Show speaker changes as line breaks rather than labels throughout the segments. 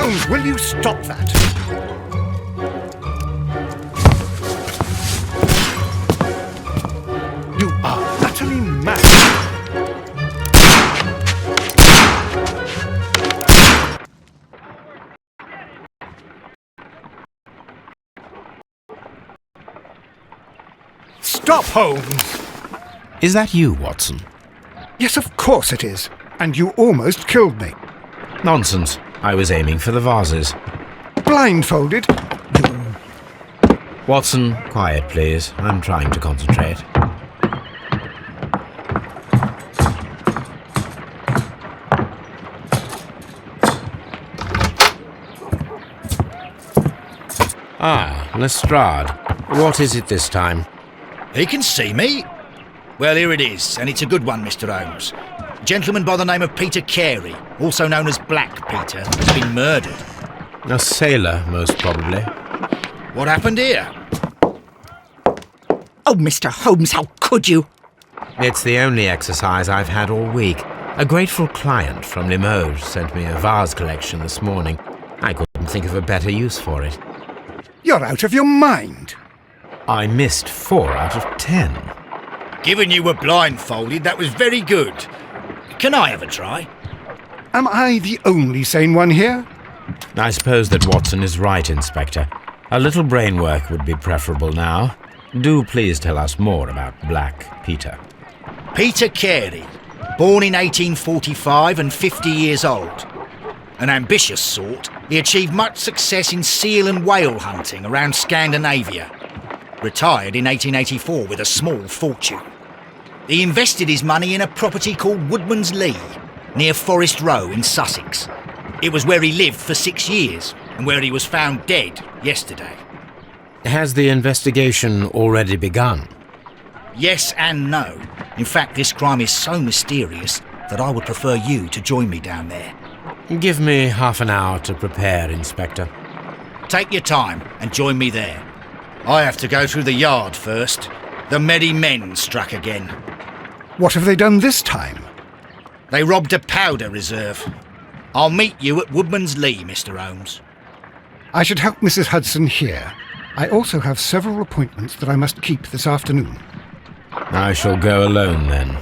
Holmes, will you stop that? You are utterly mad. Stop, Holmes!
Is that you, Watson?
Yes, of course it is. And you almost killed me.
Nonsense. I was aiming for the vases.
Blindfolded?
Watson, quiet, please. I'm trying to concentrate. Ah, Lestrade. What is it this time?
He can see me. Well, here it is, and it's a good one, Mr. Holmes. A gentleman by the name of Peter Carey, also known as Black Peter, has been murdered.
A sailor, most probably.
What happened here?
Oh, Mr. Holmes, how could you?
It's the only exercise I've had all week. A grateful client from Limoges sent me a vase collection this morning. I couldn't think of a better use for it.
You're out of your mind.
I missed 4 out of 10.
Given you were blindfolded, that was very good. Can I have a try?
Am I the only sane one here?
I suppose that Watson is right, Inspector. A little brain work would be preferable now. Do please tell us more about Black Peter.
Peter Carey, born in 1845 and 50 years old. An ambitious sort, he achieved much success in seal and whale hunting around Scandinavia. Retired in 1884 with a small fortune. He invested his money in a property called Woodman's Lee, near Forest Row in Sussex. It was where he lived for 6 years, and where he was found dead yesterday.
Has the investigation already begun?
Yes and no. In fact, this crime is so mysterious that I would prefer you to join me down there.
Give me half an hour to prepare, Inspector.
Take your time and join me there. I have to go through the yard first. The merry men struck again.
What have they done this time?
They robbed a powder reserve. I'll meet you at Woodman's Lee, Mr. Holmes.
I should help Mrs. Hudson here. I also have several appointments that I must keep this afternoon.
I shall go alone, then.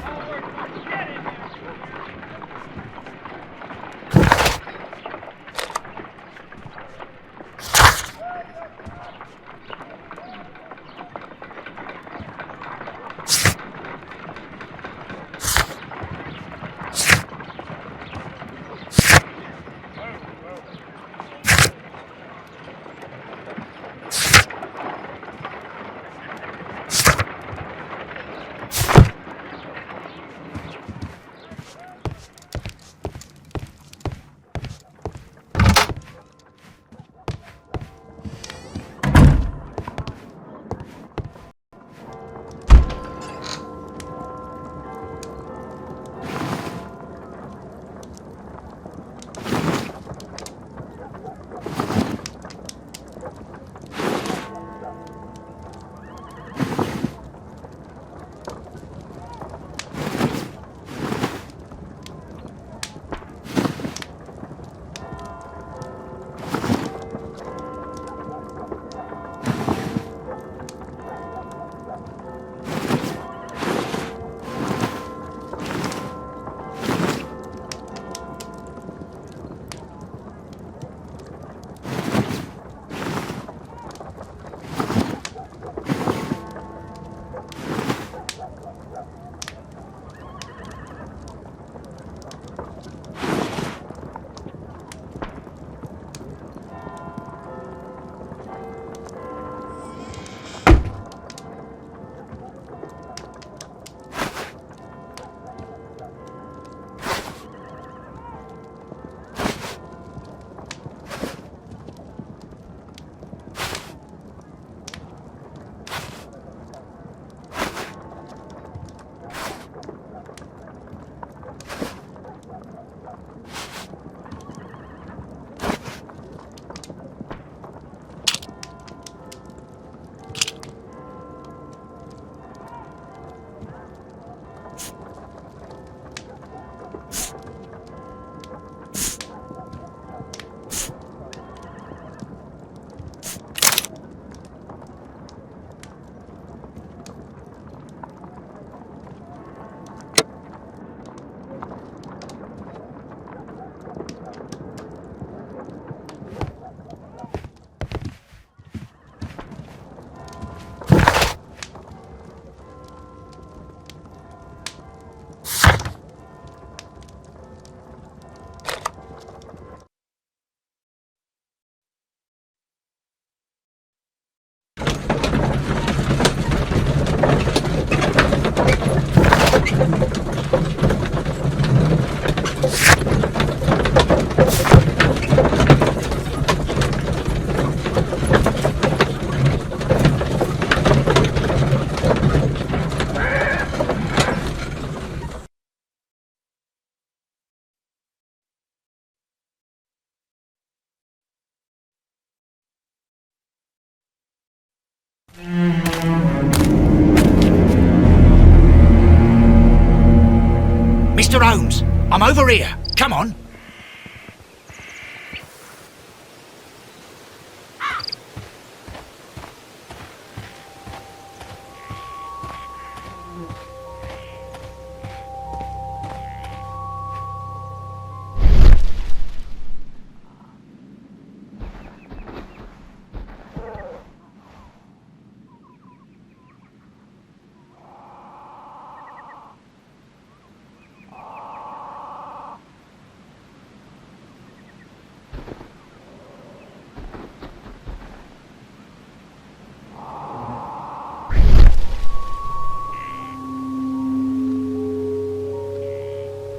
Mr. Holmes, I'm over here. Come on.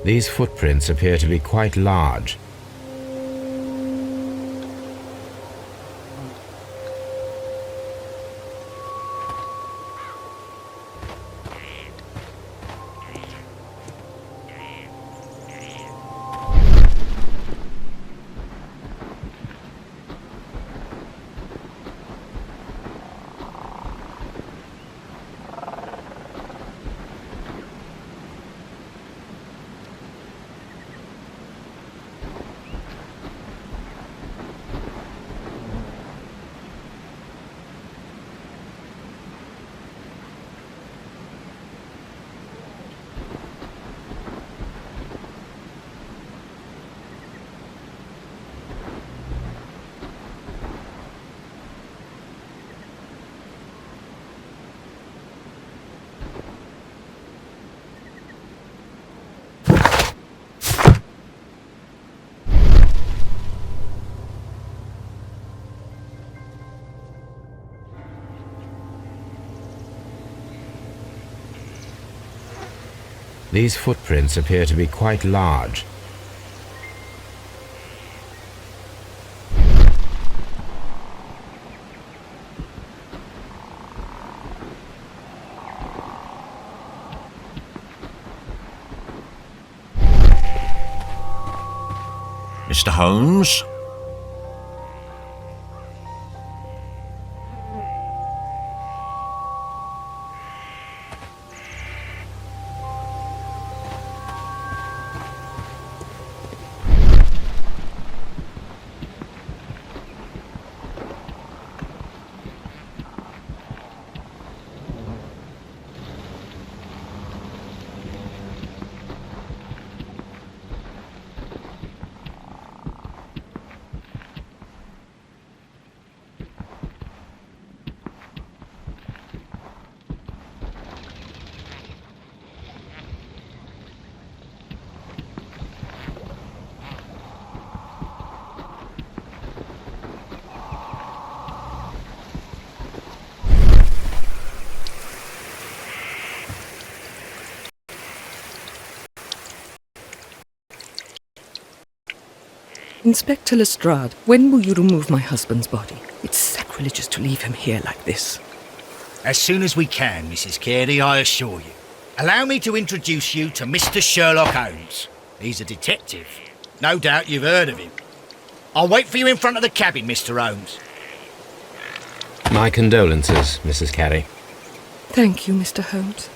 These footprints appear to be quite large. These footprints appear to be quite large.
Mr. Holmes?
Inspector Lestrade, when will you remove my husband's body? It's sacrilegious to leave him here like this.
As soon as we can, Mrs. Carey, I assure you. Allow me to introduce you to Mr. Sherlock Holmes. He's a detective. No doubt you've heard of him. I'll wait for you in front of the cabin, Mr. Holmes.
My condolences, Mrs. Carey.
Thank you, Mr. Holmes.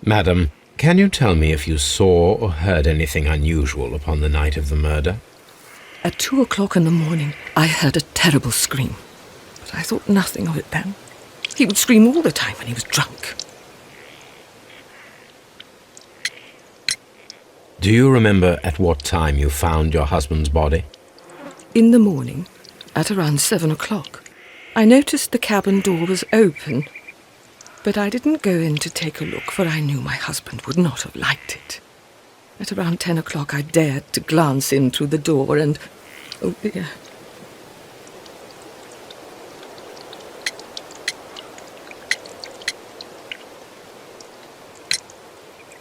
Madam, can you tell me if you saw or heard anything unusual upon the night of the murder?
At 2 o'clock in the morning, I heard a terrible scream. But I thought nothing of it then. He would scream all the time when he was drunk.
Do you remember at what time you found your husband's body?
In the morning, at around 7 o'clock, I noticed the cabin door was open. But I didn't go in to take a look, for I knew my husband would not have liked it. At around 10 o'clock, I dared to glance in through the door and... oh dear.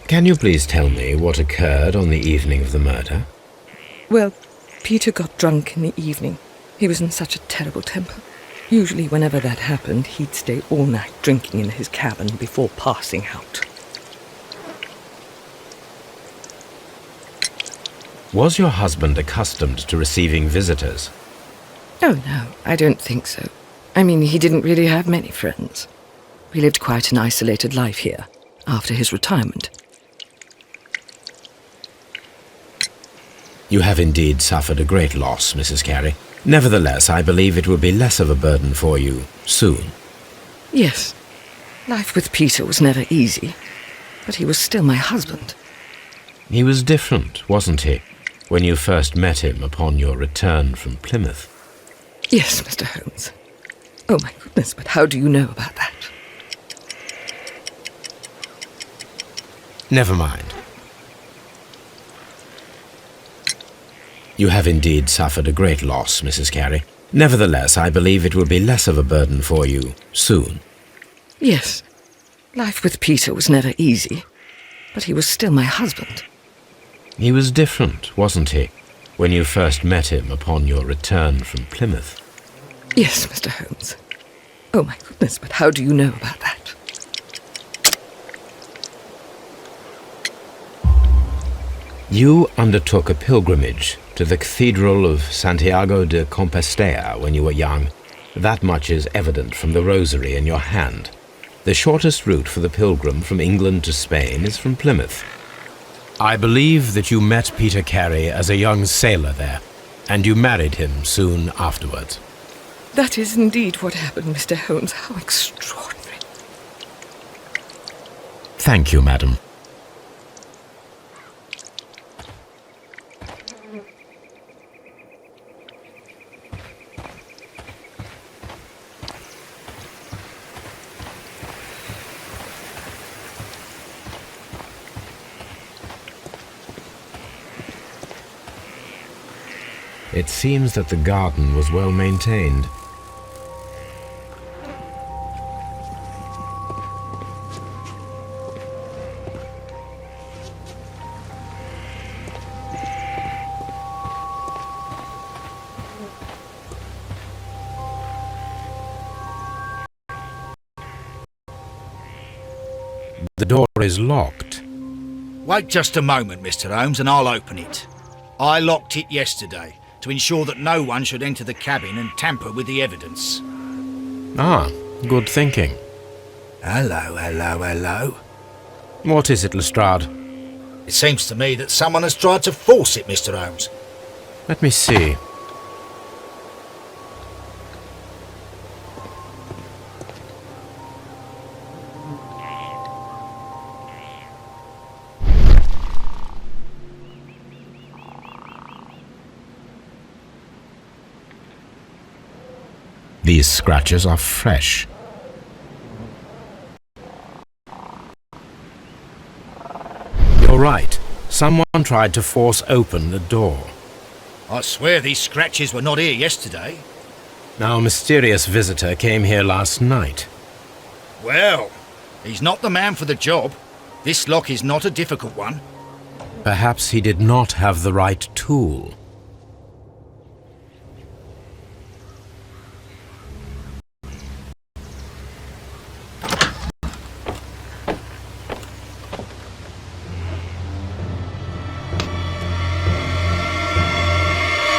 Can you please tell me what occurred on the evening of the murder?
Well, Peter got drunk in the evening. He was in such a terrible temper. Usually whenever that happened, he'd stay all night drinking in his cabin before passing out.
Was your husband accustomed to receiving visitors?
Oh, no, I don't think so. I mean, he didn't really have many friends. We lived quite an isolated life here, after his retirement.
You have indeed suffered a great loss, Mrs. Carey. Nevertheless, I believe it will be less of a burden for you soon.
Yes, life with Peter was never easy, but he was still my husband.
He was different, wasn't he, when you first met him upon your return from Plymouth?
Yes, Mr. Holmes. Oh my goodness, but how do you know about that?
Never mind. You have indeed suffered a great loss, Mrs. Carey. Nevertheless, I believe it will be less of a burden for you soon.
Yes, life with Peter was never easy, but he was still my husband.
He was different, wasn't he, when you first met him upon your return from Plymouth?
Yes, Mr. Holmes. Oh my goodness, but how do you know about that?
You undertook a pilgrimage to the Cathedral of Santiago de Compostela when you were young. That much is evident from the rosary in your hand. The shortest route for the pilgrim from England to Spain is from Plymouth. I believe that you met Peter Carey as a young sailor there, and you married him soon afterwards.
That is indeed what happened, Mr. Holmes. How extraordinary.
Thank you, madam. It seems that the garden was well maintained. The door is locked.
Wait just a moment, Mr. Holmes, and I'll open it. I locked it yesterday to ensure that no one should enter the cabin and tamper with the evidence.
Ah, good thinking.
Hello, hello, hello.
What is it, Lestrade?
It seems to me that someone has tried to force it, Mr. Holmes.
Let me see. These scratches are fresh. You're right. Someone tried to force open the door.
I swear these scratches were not here yesterday.
Our mysterious visitor came here last night.
Well, he's not the man for the job. This lock is not a difficult one.
Perhaps he did not have the right tool.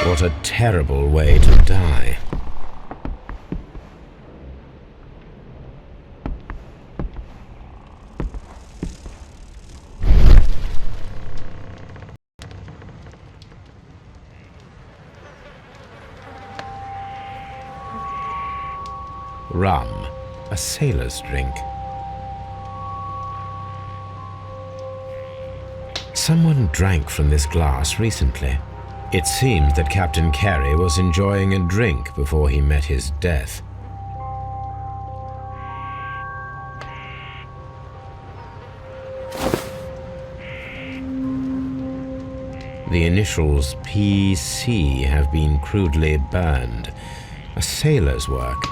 What a terrible way to die. Rum, a sailor's drink. Someone drank from this glass recently. It seemed that Captain Carey was enjoying a drink before he met his death. The initials PC have been crudely burned. A sailor's work.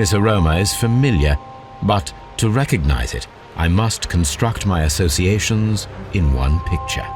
This aroma is familiar, but to recognize it, I must construct my associations in one picture.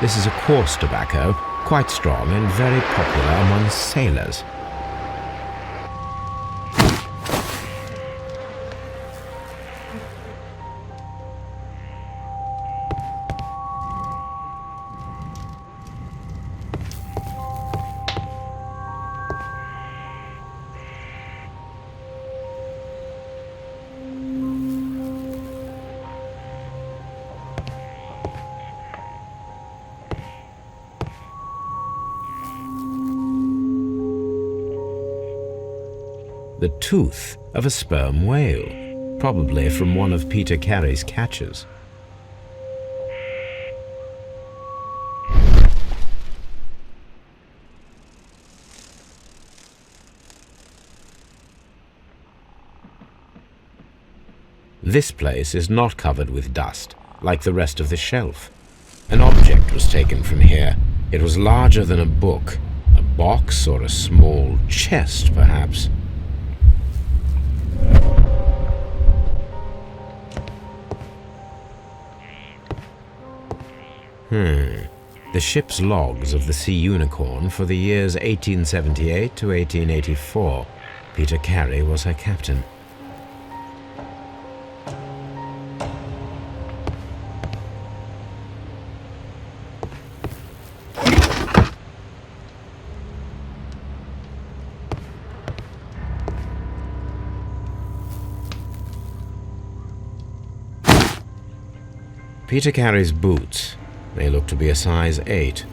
This is a coarse tobacco, quite strong and very popular among sailors. The tooth of a sperm whale, probably from one of Peter Carey's catches. This place is not covered with dust, like the rest of the shelf. An object was taken from here. It was larger than a book, a box or a small chest, perhaps. The ship's logs of the Sea Unicorn for the years 1878 to 1884. Peter Carey was her captain. Peter Carey's boots. They look to be a size 8.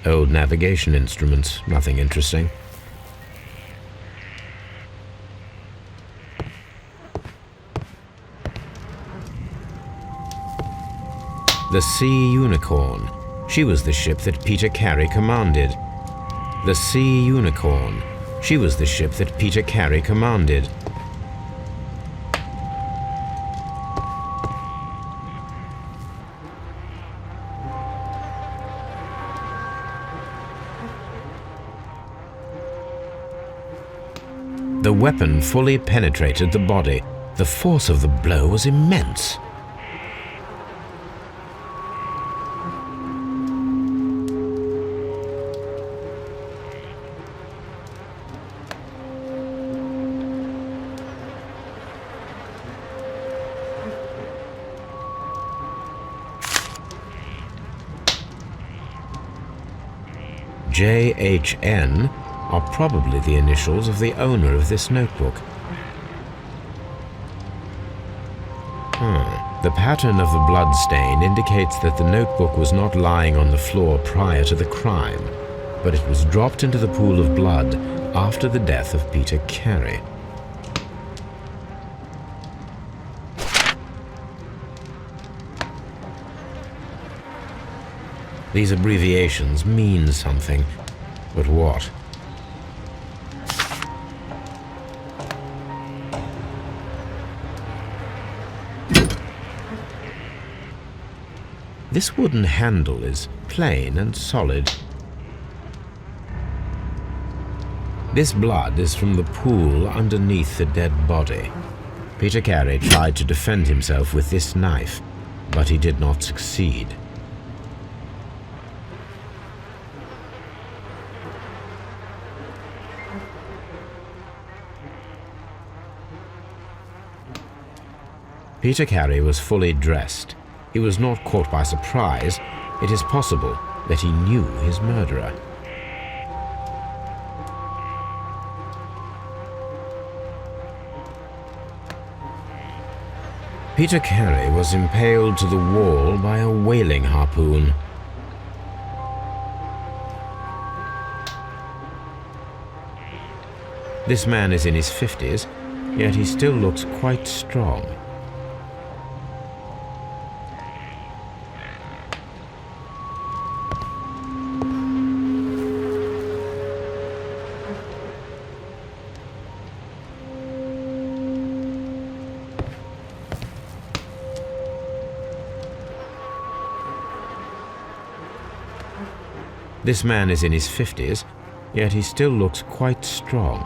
Old navigation instruments, nothing interesting. The Sea Unicorn. She was the ship that Peter Carey commanded. The Sea Unicorn. She was the ship that Peter Carey commanded. The weapon fully penetrated the body. The force of the blow was immense. JHN are probably the initials of the owner of this notebook. The pattern of the blood stain indicates that the notebook was not lying on the floor prior to the crime, but it was dropped into the pool of blood after the death of Peter Carey. These abbreviations mean something, but what? This wooden handle is plain and solid. This blood is from the pool underneath the dead body. Peter Carey tried to defend himself with this knife, but he did not succeed. Peter Carey was fully dressed. He was not caught by surprise. It is possible that he knew his murderer. Peter Carey was impaled to the wall by a whaling harpoon. This man is in his 50s, yet he still looks quite strong. This man is in his 50s, yet he still looks quite strong.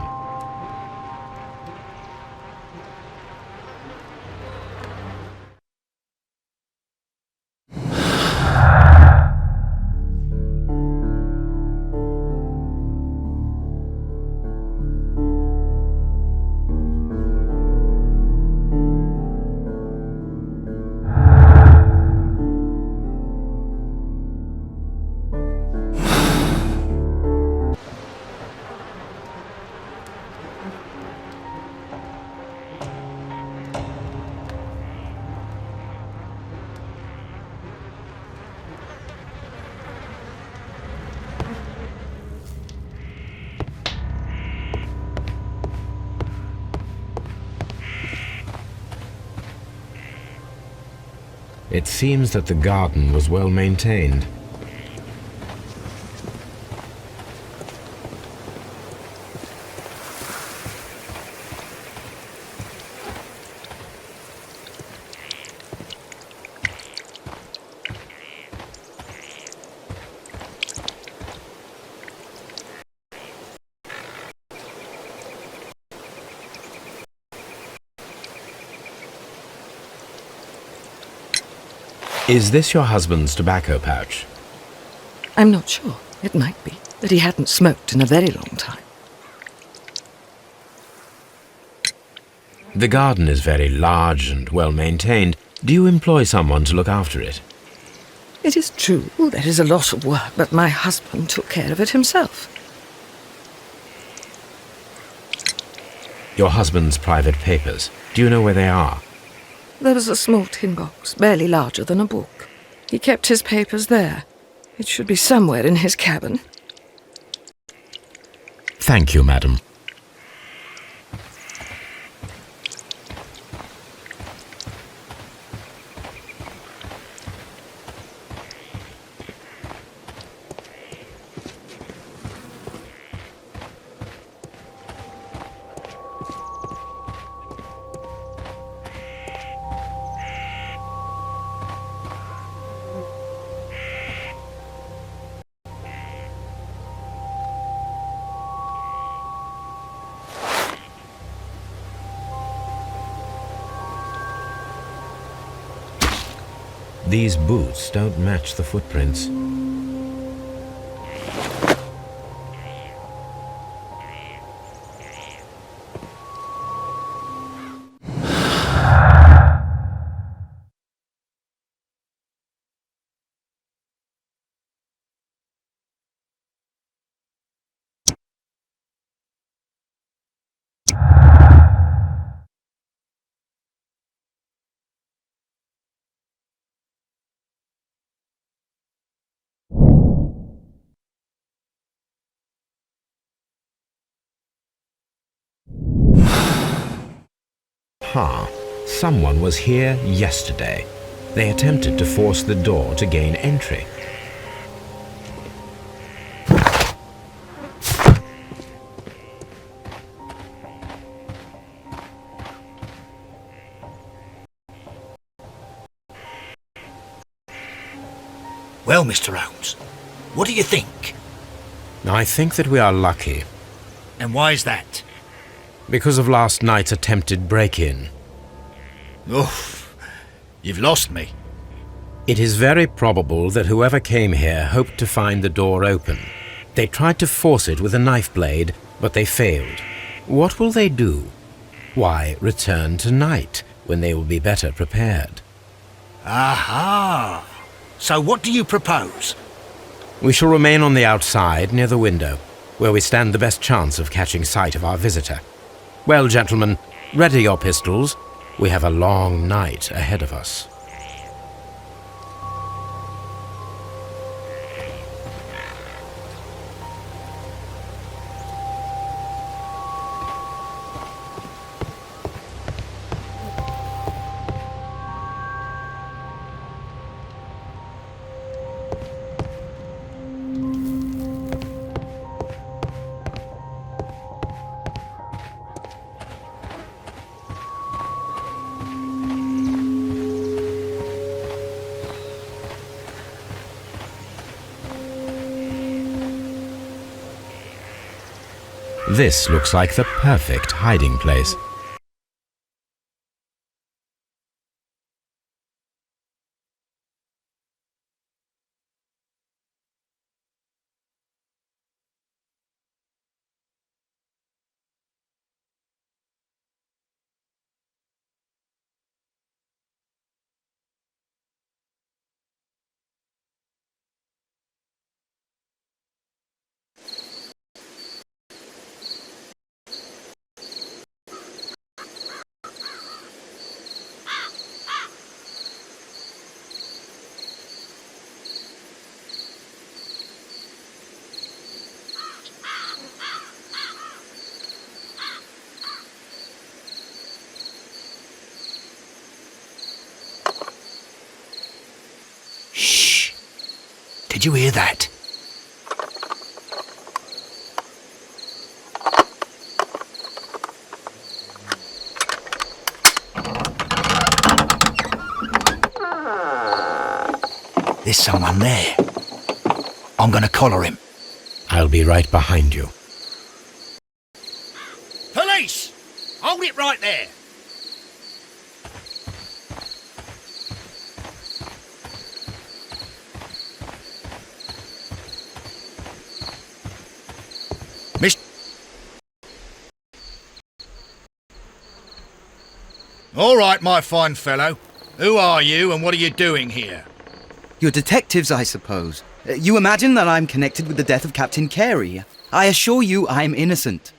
It seems that the garden was well maintained. Is this your husband's tobacco pouch?
I'm not sure. It might be, but he hadn't smoked in a very long time.
The garden is very large and well maintained. Do you employ someone to look after it?
It is true, there is a lot of work, but my husband took care of it himself.
Your husband's private papers, do you know where they are?
There was a small tin box, barely larger than a book. He kept his papers there. It should be somewhere in his cabin.
Thank you, madam. These boots don't match the footprints. Someone was here yesterday. They attempted to force the door to gain entry.
Well, Mr. Holmes, what do you think?
I think that we are lucky,
And why is that?
because of last night's attempted break-in.
Oof, you've lost me.
It is very probable that whoever came here hoped to find the door open. They tried to force it with a knife blade, but they failed. What will they do? Why, return tonight, when they will be better prepared.
Aha! So what do you propose?
We shall remain on the outside, near the window, where we stand the best chance of catching sight of our visitor. Well, gentlemen, ready your pistols. We have a long night ahead of us. This looks like the perfect hiding place.
Did you hear that? There's someone there. I'm gonna collar him.
I'll be right behind you.
Police! Hold it right there! Miss... All right, my fine fellow. Who are you and what are you doing here?
You're detectives, I suppose. You imagine that I'm connected with the death of Captain Carey. I assure you I'm innocent.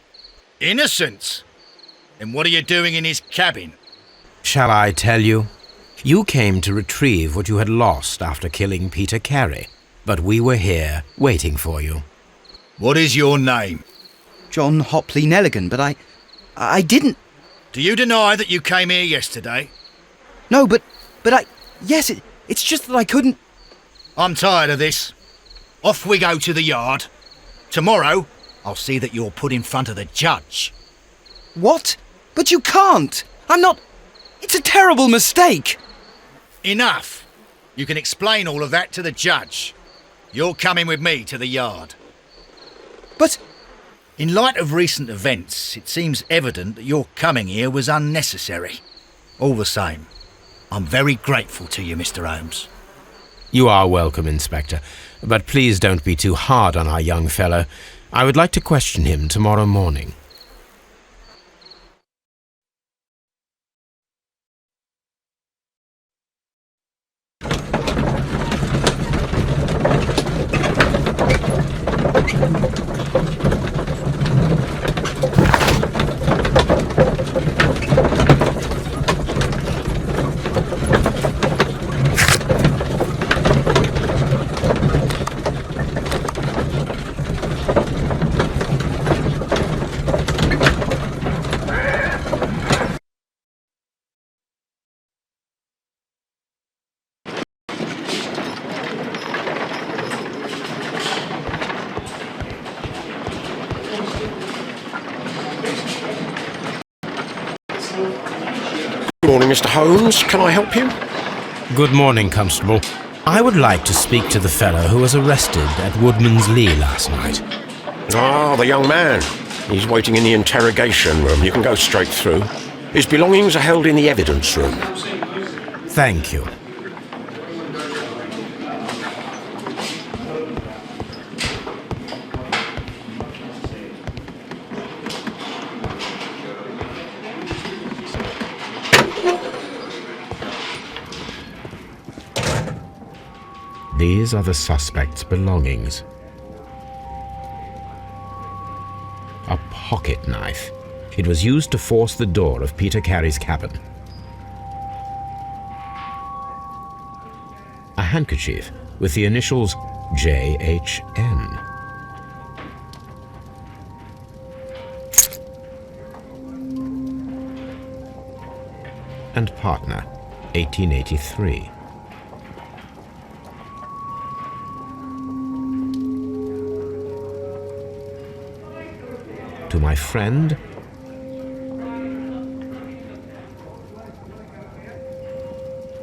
Innocent? And what are you doing in his cabin?
Shall I tell you? You came to retrieve what you had lost after killing Peter Carey, but we were here waiting for you.
What is your name?
John Hopley Nelligan, but I didn't...
Do you deny that you came here yesterday?
No, but yes, it's just that I couldn't...
I'm tired of this. Off we go to the yard. Tomorrow, I'll see that you're put in front of the judge.
What? But you can't! I'm not... It's a terrible mistake!
Enough! You can explain all of that to the judge. You're coming with me to the yard.
But...
In light of recent events, it seems evident that your coming here was unnecessary. All the same, I'm very grateful to you, Mr. Holmes.
You are welcome, Inspector, but please don't be too hard on our young fellow. I would like to question him tomorrow morning.
Good morning, Mr. Holmes. Can I help you?
Good morning, Constable. I would like to speak to the fellow who was arrested at Woodman's Lee last night.
Ah, the young man. He's waiting in the interrogation room. You can go straight through. His belongings are held in the evidence room.
Thank you. These are the suspect's belongings. A pocket knife. It was used to force the door of Peter Carey's cabin. A handkerchief with the initials JHN. And partner, 1883. To my friend,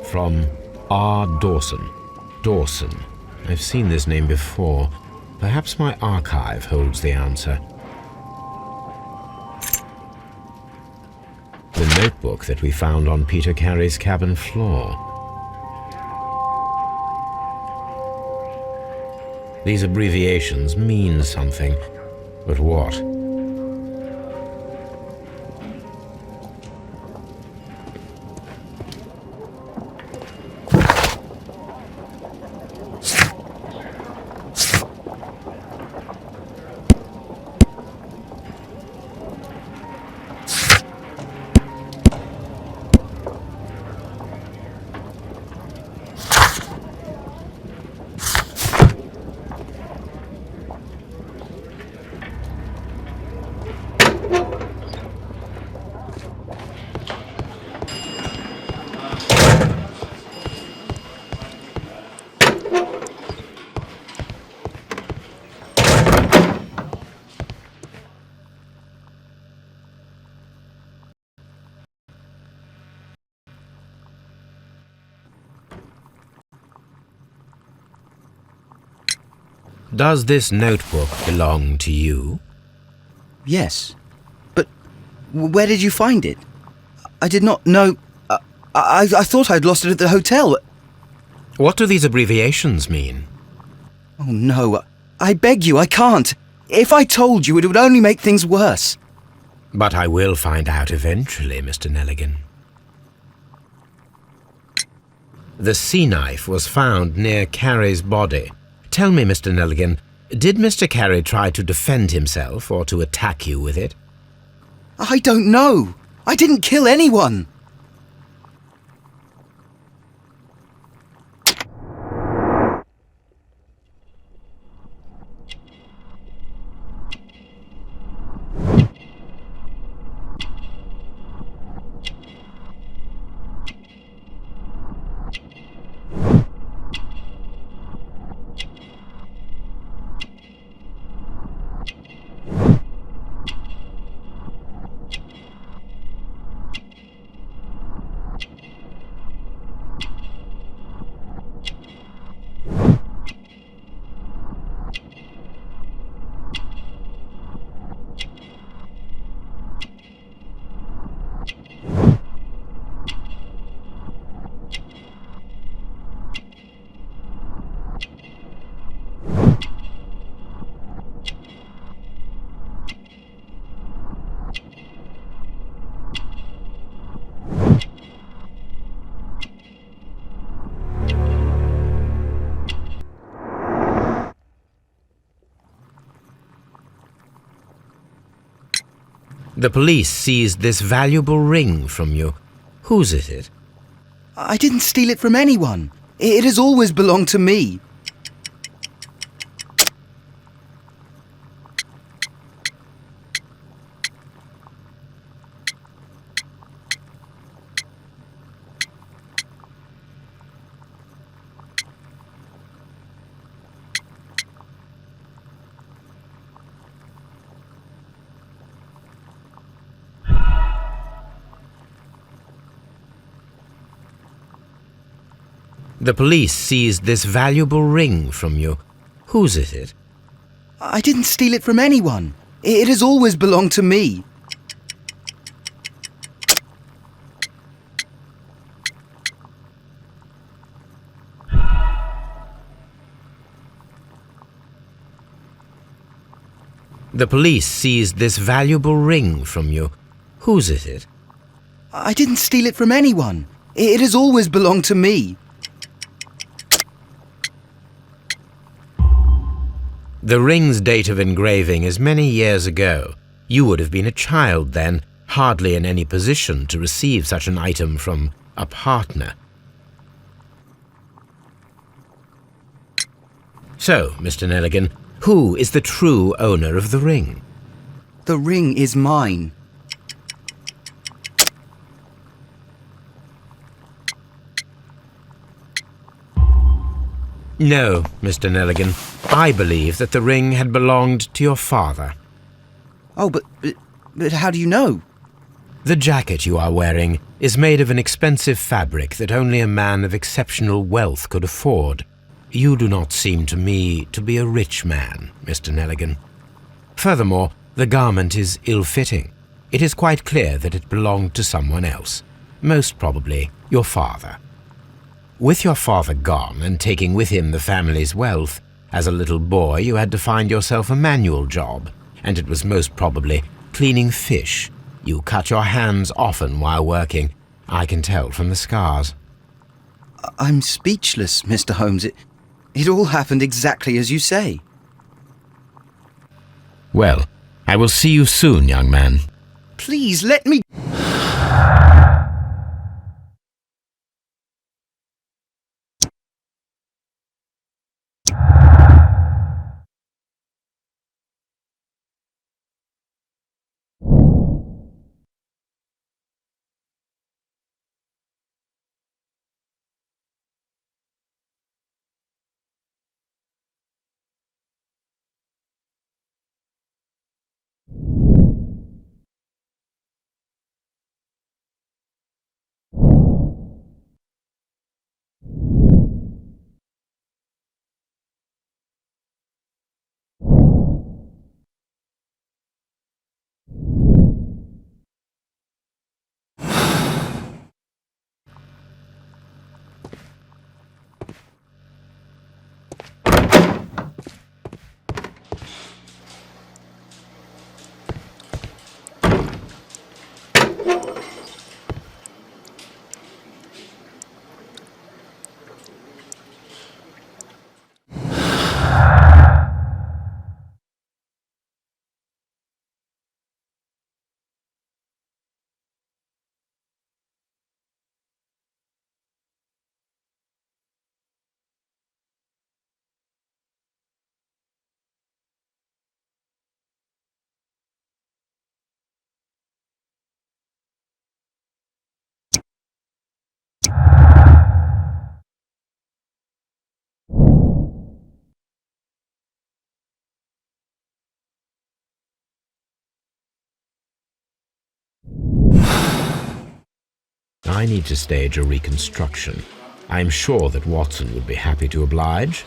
from R. Dawson. Dawson. I've seen this name before. Perhaps my archive holds the answer. The notebook that we found on Peter Carey's cabin floor. These abbreviations mean something, but what? Does this notebook belong to you?
Yes. But where did you find it? I did not know... I thought I'd lost it at the hotel.
What do these abbreviations mean?
Oh, no. I beg you, I can't. If I told you, it would only make things worse.
But I will find out eventually, Mr. Nelligan. The sea knife was found near Carey's body. Tell me, Mr. Nelligan, did Mr. Carey try to defend himself or to attack you with it?
I don't know. I didn't kill anyone.
The police seized this valuable ring from you. Whose is it?
I didn't steal it from anyone. It has always belonged to me.
The police seized this valuable ring from you. Whose is it?
I didn't steal it from anyone. It has always belonged to me.
The police seized this valuable ring from you. Whose is it?
I didn't steal it from anyone. It has always belonged to me.
The ring's date of engraving is many years ago. You would have been a child then, hardly in any position to receive such an item from a partner. So, Mr. Nelligan, who is the true owner of the ring?
The ring is mine.
No, Mr. Nelligan. I believe that the ring had belonged to your father.
Oh, but how do you know?
The jacket you are wearing is made of an expensive fabric that only a man of exceptional wealth could afford. You do not seem to me to be a rich man, Mr. Nelligan. Furthermore, the garment is ill-fitting. It is quite clear that it belonged to someone else, most probably your father. With your father gone and taking with him the family's wealth, as a little boy you had to find yourself a manual job, and it was most probably cleaning fish. You cut your hands often while working. I can tell from the scars.
I'm speechless, Mr. Holmes. It all happened exactly as you say.
Well, I will see you soon, young man.
Please let me...
I need to stage a reconstruction. I'm sure that Watson would be happy to oblige.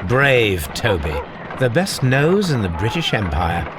Brave Toby, the best nose in the British Empire.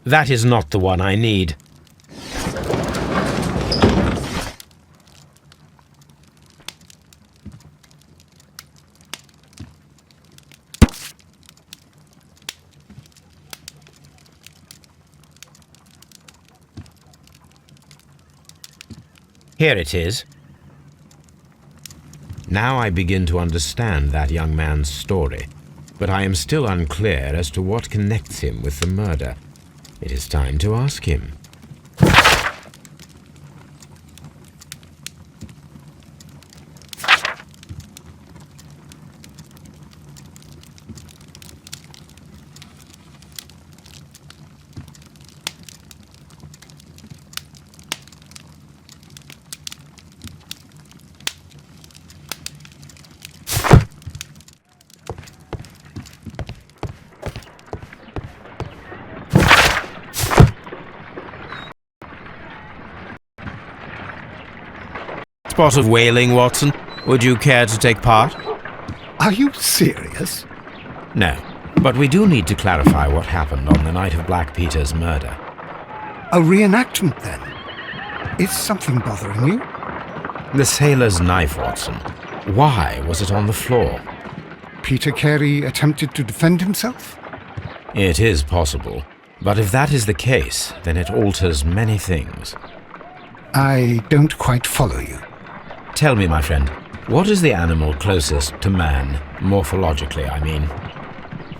That is not the one I need. Here it is. Now I begin to understand that young man's story, but I am still unclear as to what connects him with the murder. It is time to ask him. Spot of whaling, Watson. Would you care to take part?
Are you serious?
No, but we do need to clarify what happened on the night of Black Peter's murder.
A reenactment, then? Is something bothering you?
The sailor's knife, Watson. Why was it on the floor?
Peter Carey attempted to defend himself?
It is possible, but if that is the case, then it alters many things.
I don't quite follow you.
Tell me, my friend, what is the animal closest to man, morphologically, I mean?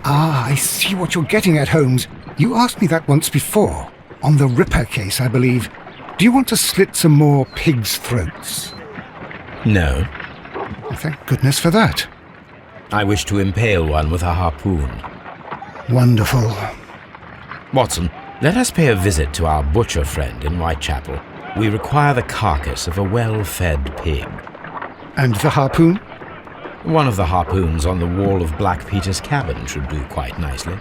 Ah, I see what you're getting at, Holmes. You asked me that once before. On the Ripper case, I believe. Do you want to slit some more pigs' throats?
No.
Well, thank goodness for that.
I wish to impale one with a harpoon.
Wonderful.
Watson, let us pay a visit to our butcher friend in Whitechapel. We require the carcass of a well-fed pig.
And the harpoon?
One of the harpoons on the wall of Black Peter's cabin should do quite nicely.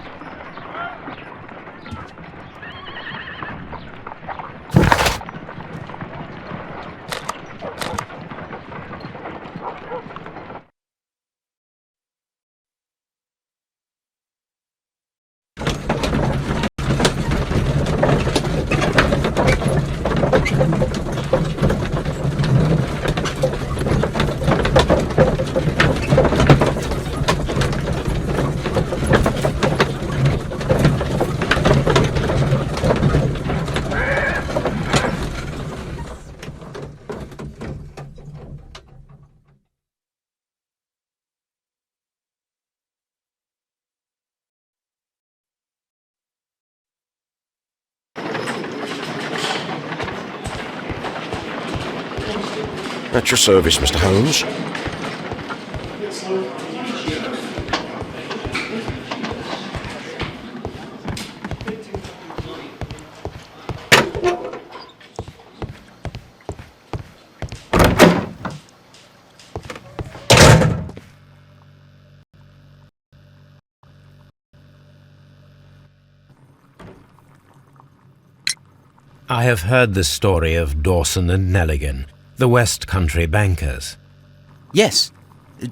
At your service, Mr. Holmes.
I have heard the story of Dawson and Nelligan, the West Country bankers.
Yes,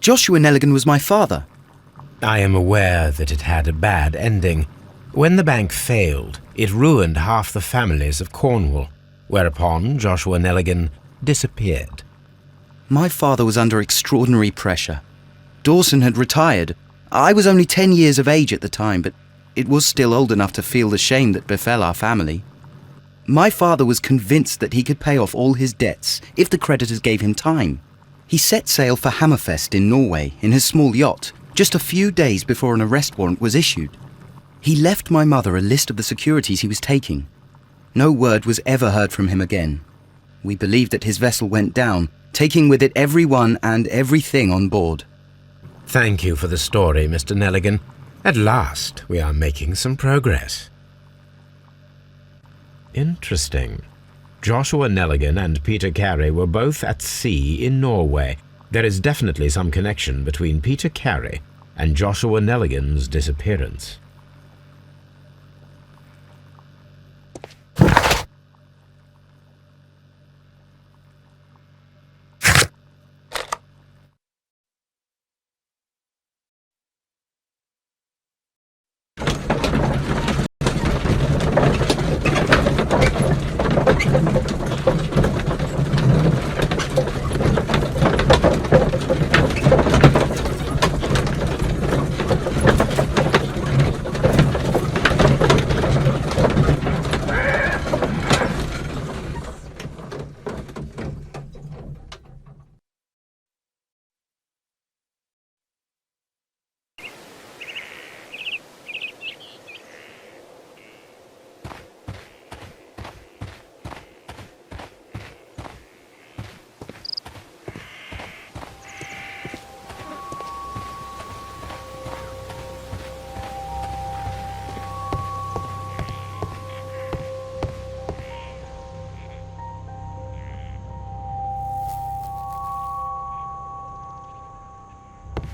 Joshua Nelligan was my father.
I am aware that it had a bad ending. When the bank failed, it ruined half the families of Cornwall, whereupon Joshua Nelligan disappeared.
My father was under extraordinary pressure. Dawson had retired. I was only 10 years of age at the time, but it was still old enough to feel the shame that befell our family. My father was convinced that he could pay off all his debts if the creditors gave him time. He set sail for Hammerfest in Norway in his small yacht, just a few days before an arrest warrant was issued. He left my mother a list of the securities he was taking. No word was ever heard from him again. We believe that his vessel went down, taking with it everyone and everything on board.
Thank you for the story, Mr. Nelligan. At last, we are making some progress. Interesting. Joshua Nelligan and Peter Carey were both at sea in Norway. There is definitely some connection between Peter Carey and Joshua Nelligan's disappearance.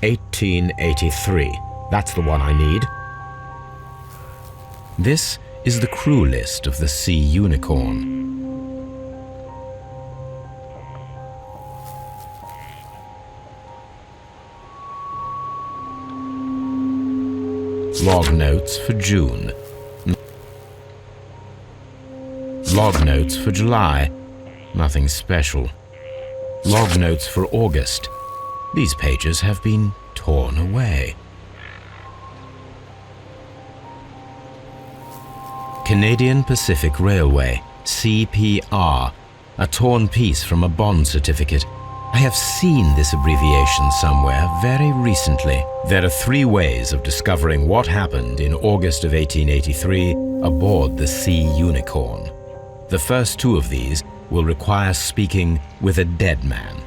(1883). That's the one I need. This is the crew list of the Sea Unicorn. Log notes for June. Log notes for July. Nothing special. Log notes for August. These pages have been torn away. Canadian Pacific Railway, CPR, a torn piece from a bond certificate. I have seen this abbreviation somewhere very recently. There are 3 ways of discovering what happened in August of 1883 aboard the Sea Unicorn. The first 2 of these will require speaking with a dead man.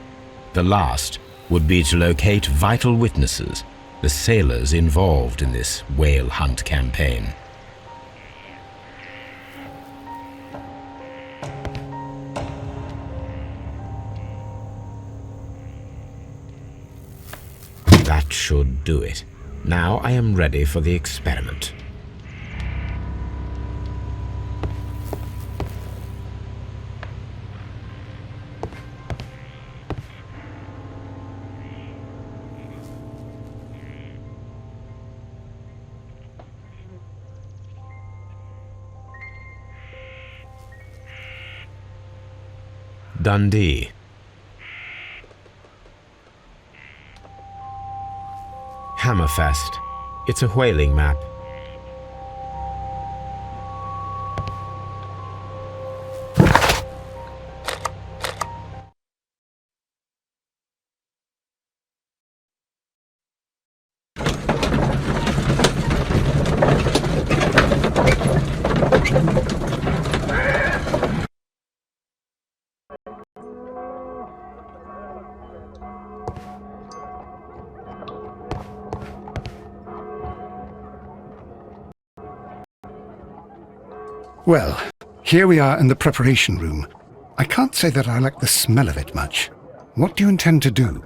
The last would be to locate vital witnesses, the sailors involved in this whale hunt campaign. That should do it. Now I am ready for the experiment. Dundee. Hammerfest. It's a whaling map.
Well, here we are in the preparation room. I can't say that I like the smell of it much. What do you intend to do?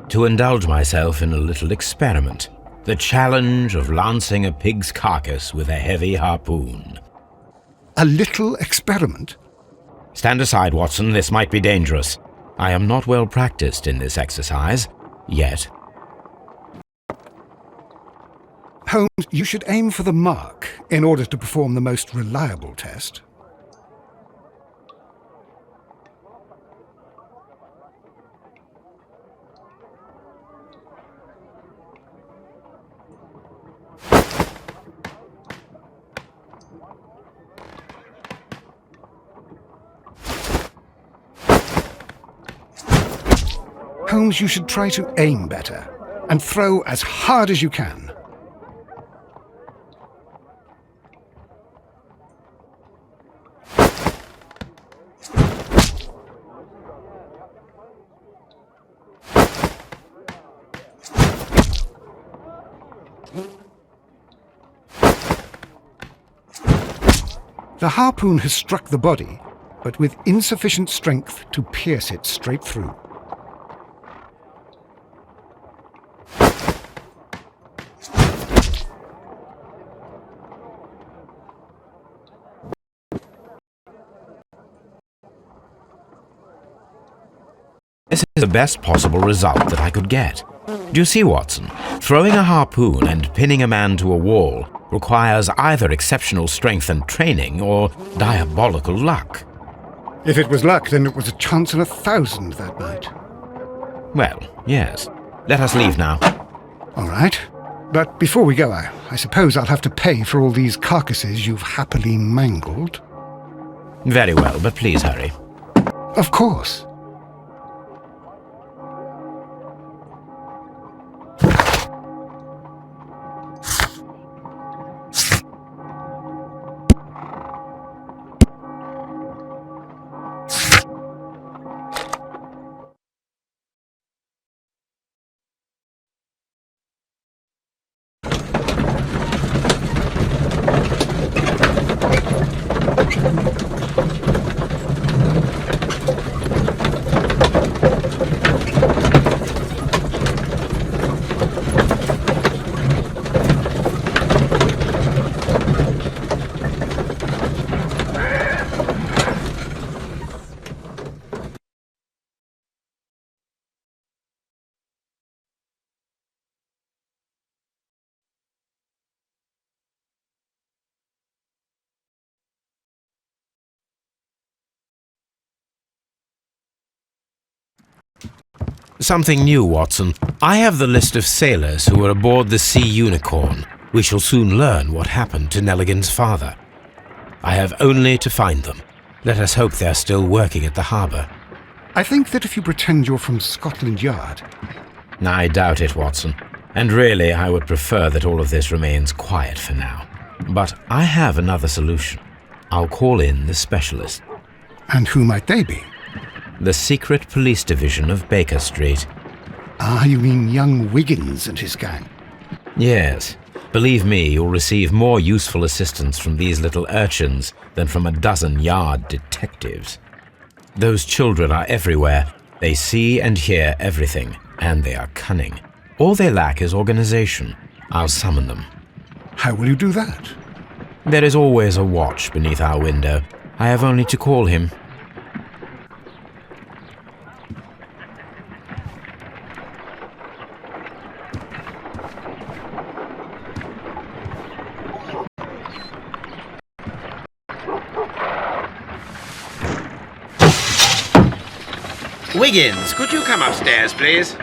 To indulge myself in a little experiment. The challenge of lancing a pig's carcass with a heavy harpoon.
A little experiment?
Stand aside, Watson. This might be dangerous. I am not well practiced in this exercise, yet.
Holmes, you should aim for the mark in order to perform the most reliable test. Holmes, you should try to aim better and throw as hard as you can. The harpoon has struck the body, but with insufficient strength to pierce it straight through.
This is the best possible result that I could get. Do you see, Watson? Throwing a harpoon and pinning a man to a wall requires either exceptional strength and training or diabolical luck.
If it was luck, then it was a chance in 1,000 that night.
Well, yes. Let us leave now.
All right. But before we go, I suppose I'll have to pay for all these carcasses you've happily mangled.
Very well, but please hurry.
Of course.
Something new, Watson. I have the list of sailors who were aboard the Sea Unicorn. We shall soon learn what happened to Nelligan's father. I have only to find them. Let us hope they're still working at the harbour.
I think that if you pretend you're from Scotland Yard...
I doubt it, Watson. And really, I would prefer that all of this remains quiet for now. But I have another solution. I'll call in the specialist.
And who might they be?
The secret police division of Baker Street.
Ah, you mean young Wiggins and his gang?
Yes. Believe me, you'll receive more useful assistance from these little urchins than from a dozen yard detectives. Those children are everywhere. They see and hear everything, and they are cunning. All they lack is organization. I'll summon them.
How will you do that?
There is always a watch beneath our window. I have only to call him.
Wiggins, could you come upstairs, please?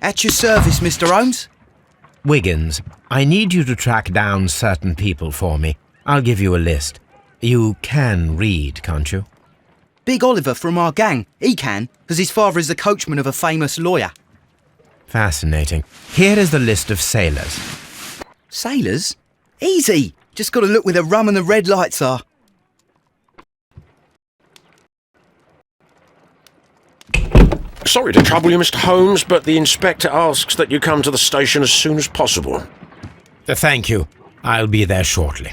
At your service, Mr. Holmes.
Wiggins, I need you to track down certain people for me. I'll give you a list. You can read, can't you?
Big Oliver from our gang. He can, because his father is the coachman of a famous lawyer.
Fascinating. Here is the list of sailors.
Sailors? Easy. Just got to look where the rum and the red lights are.
Sorry to trouble you, Mr. Holmes, but the inspector asks that you come to the station as soon as possible.
Thank you. I'll be there shortly.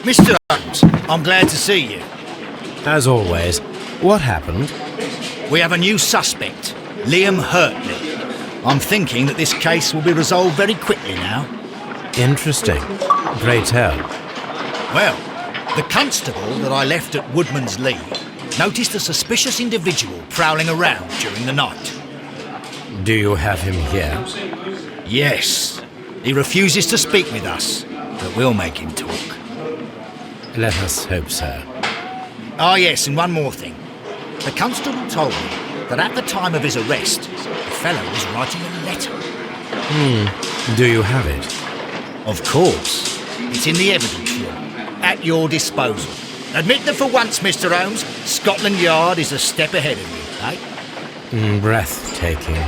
Mr. Holmes, I'm glad to see you.
As always, what happened?
We have a new suspect, Liam Hurtley. I'm thinking that this case will be resolved very quickly now.
Interesting. Pray tell.
Well, the constable that I left at Woodman's Lee noticed a suspicious individual prowling around during the night.
Do you have him here?
Yes. He refuses to speak with us, but we'll make him talk.
Let us hope so.
Ah, yes, and one more thing. The constable told me that at the time of his arrest, the fellow was writing a letter.
Do you have it?
Of course. It's in the evidence room, at your disposal. Admit that for once, Mr. Holmes, Scotland Yard is a step ahead of you, eh?
Breathtaking.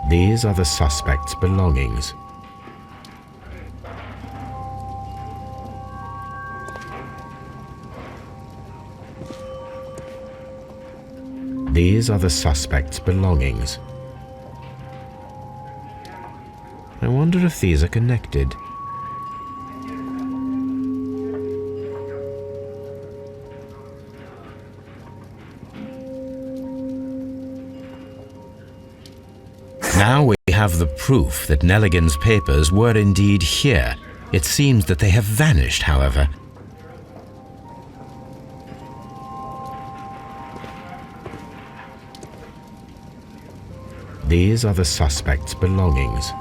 These are the suspect's belongings. These are the suspect's belongings. I wonder if these are connected. Now we have the proof that Nelligan's papers were indeed here. It seems that they have vanished, however. These are the suspect's belongings.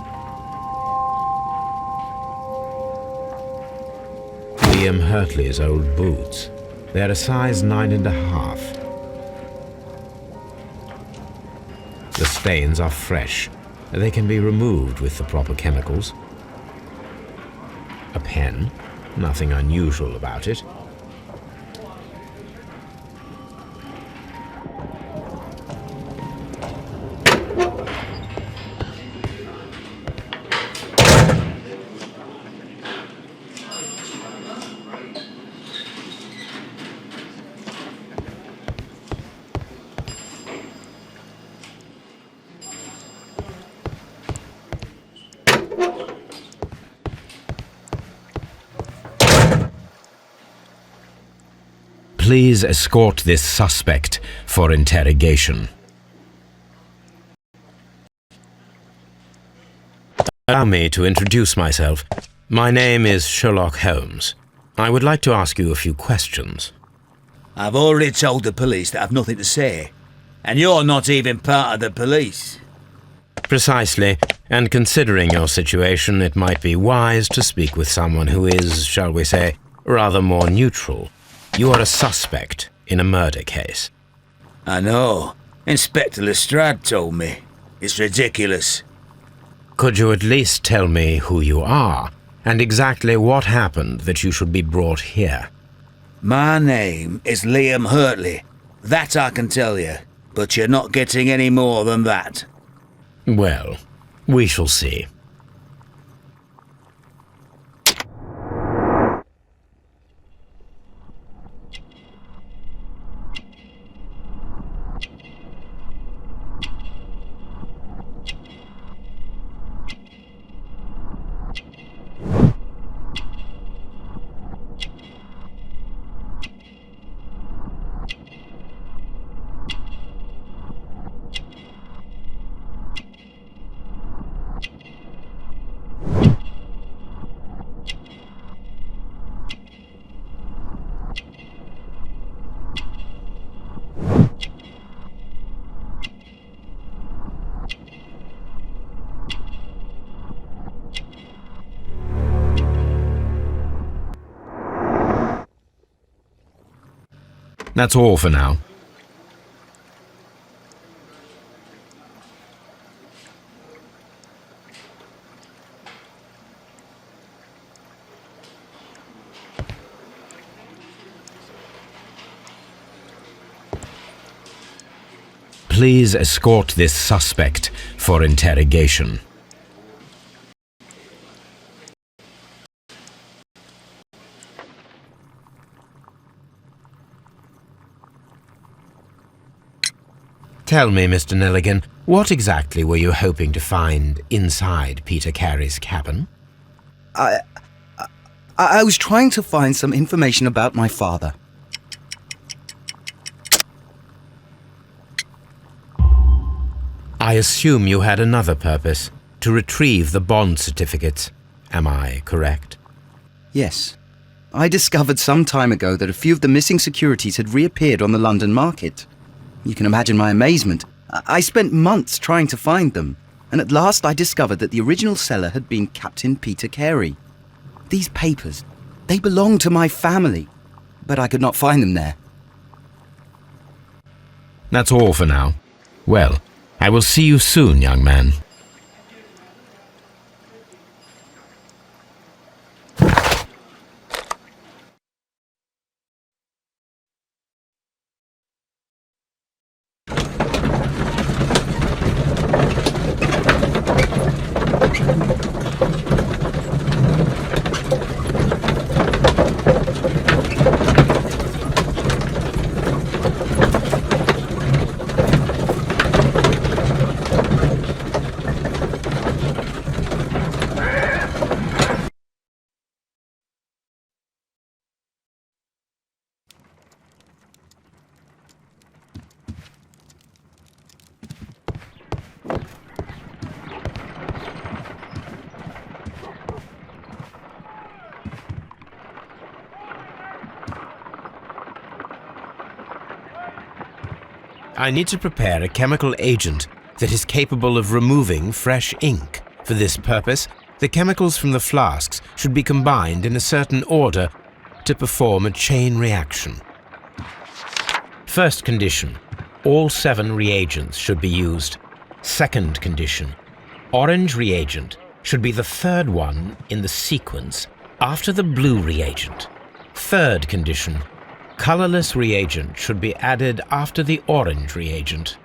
Liam Hurtley's old boots. They're a size 9.5. The stains are fresh. They can be removed with the proper chemicals. A pen, nothing unusual about it. Please escort this suspect for interrogation. Allow me to introduce myself. My name is Sherlock Holmes. I would like to ask you a few questions.
I've already told the police that I've nothing to say. And you're not even part of the police.
Precisely, and considering your situation, it might be wise to speak with someone who is, shall we say, rather more neutral. You are a suspect in a murder case.
I know. Inspector Lestrade told me. It's ridiculous.
Could you at least tell me who you are, and exactly what happened that you should be brought here?
My name is Liam Hurtley. That I can tell you, but you're not getting any more than that.
Well, we shall see. That's all for now. Please escort this suspect for interrogation. Tell me, Mr. Nelligan, what exactly were you hoping to find inside Peter Carey's cabin?
I was trying to find some information about my father.
I assume you had another purpose, to retrieve the bond certificates. Am I correct?
Yes. I discovered some time ago that a few of the missing securities had reappeared on the London market. You can imagine my amazement. I spent months trying to find them, and at last I discovered that the original seller had been Captain Peter Carey. These papers, they belonged to my family, but I could not find them there.
That's all for now. Well, I will see you soon, young man. I need to prepare a chemical agent that is capable of removing fresh ink. For this purpose, the chemicals from the flasks should be combined in a certain order to perform a chain reaction. First condition, all 7 reagents should be used. Second condition, orange reagent should be the 3rd one in the sequence after the blue reagent. Third condition, colorless reagent should be added after the orange reagent.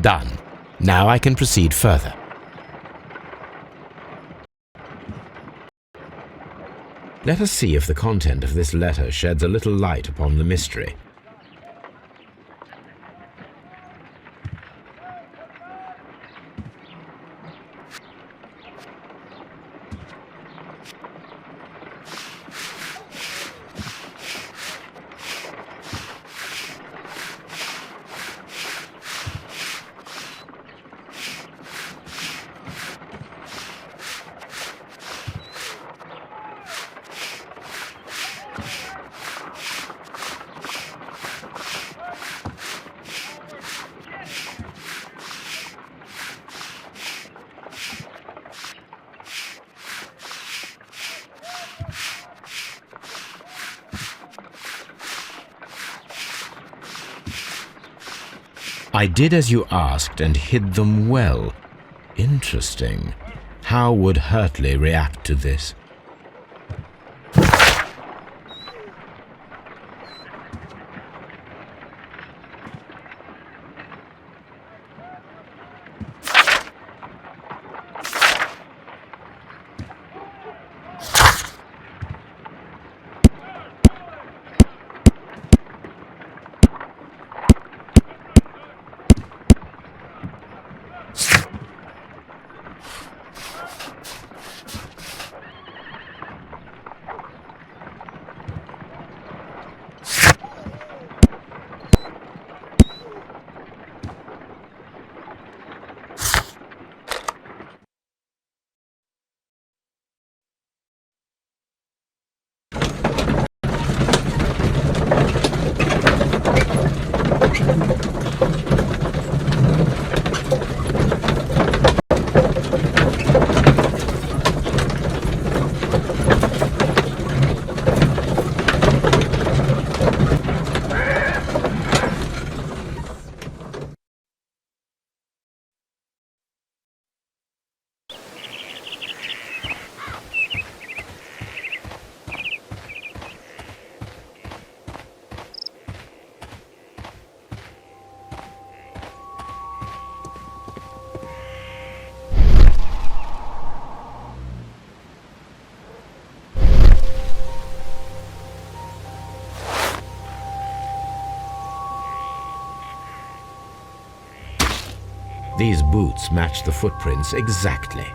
Done. Now I can proceed further. Let us see if the content of this letter sheds a little light upon the mystery. I did as you asked and hid them well. Interesting. How would Hurtley react to this? These boots match the footprints exactly.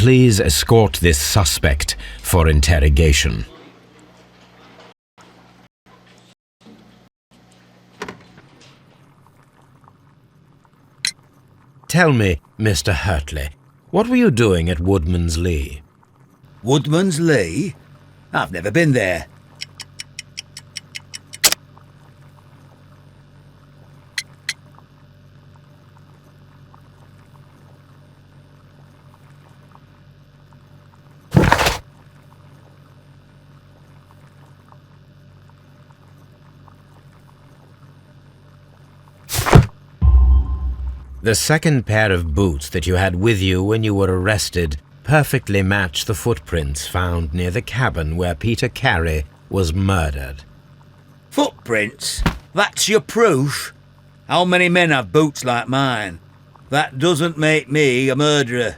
Please escort this suspect for interrogation. Tell me, Mr. Hurtley, what were you doing at Woodman's Lee?
Woodman's Lee? I've never been there.
The second pair of boots that you had with you when you were arrested perfectly match the footprints found near the cabin where Peter Carey was murdered.
Footprints? That's your proof? How many men have boots like mine? That doesn't make me a murderer.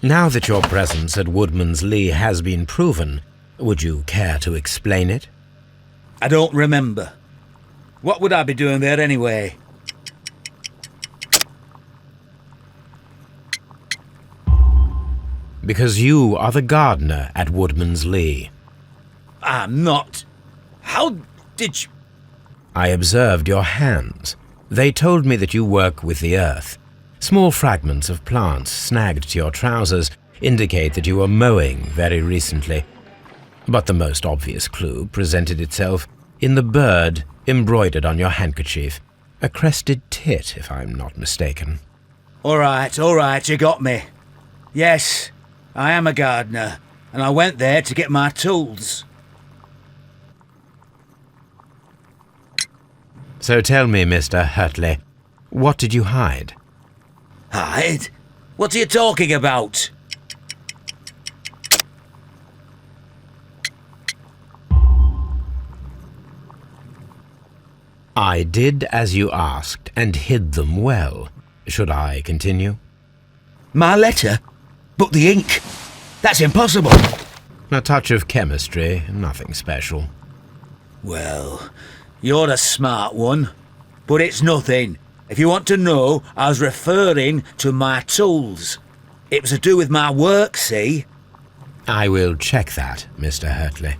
Now that your presence at Woodman's Lee has been proven, would you care to explain it?
I don't remember. What would I be doing there anyway?
Because you are the gardener at Woodman's Lee.
I'm not. How did you...
I observed your hands. They told me that you work with the earth. Small fragments of plants snagged to your trousers indicate that you were mowing very recently. But the most obvious clue presented itself in the bird embroidered on your handkerchief. A crested tit, if I'm not mistaken.
All right, you got me. Yes, I am a gardener, and I went there to get my tools.
So tell me, Mr. Hurtley, what did you hide?
Hide? What are you talking about?
I did as you asked and hid them well. Should I continue?
My letter? But the ink? That's impossible.
A touch of chemistry, nothing special.
Well, you're a smart one. But it's nothing. If you want to know, I was referring to my tools. It was to do with my work, see?
I will check that, Mr. Hurtley.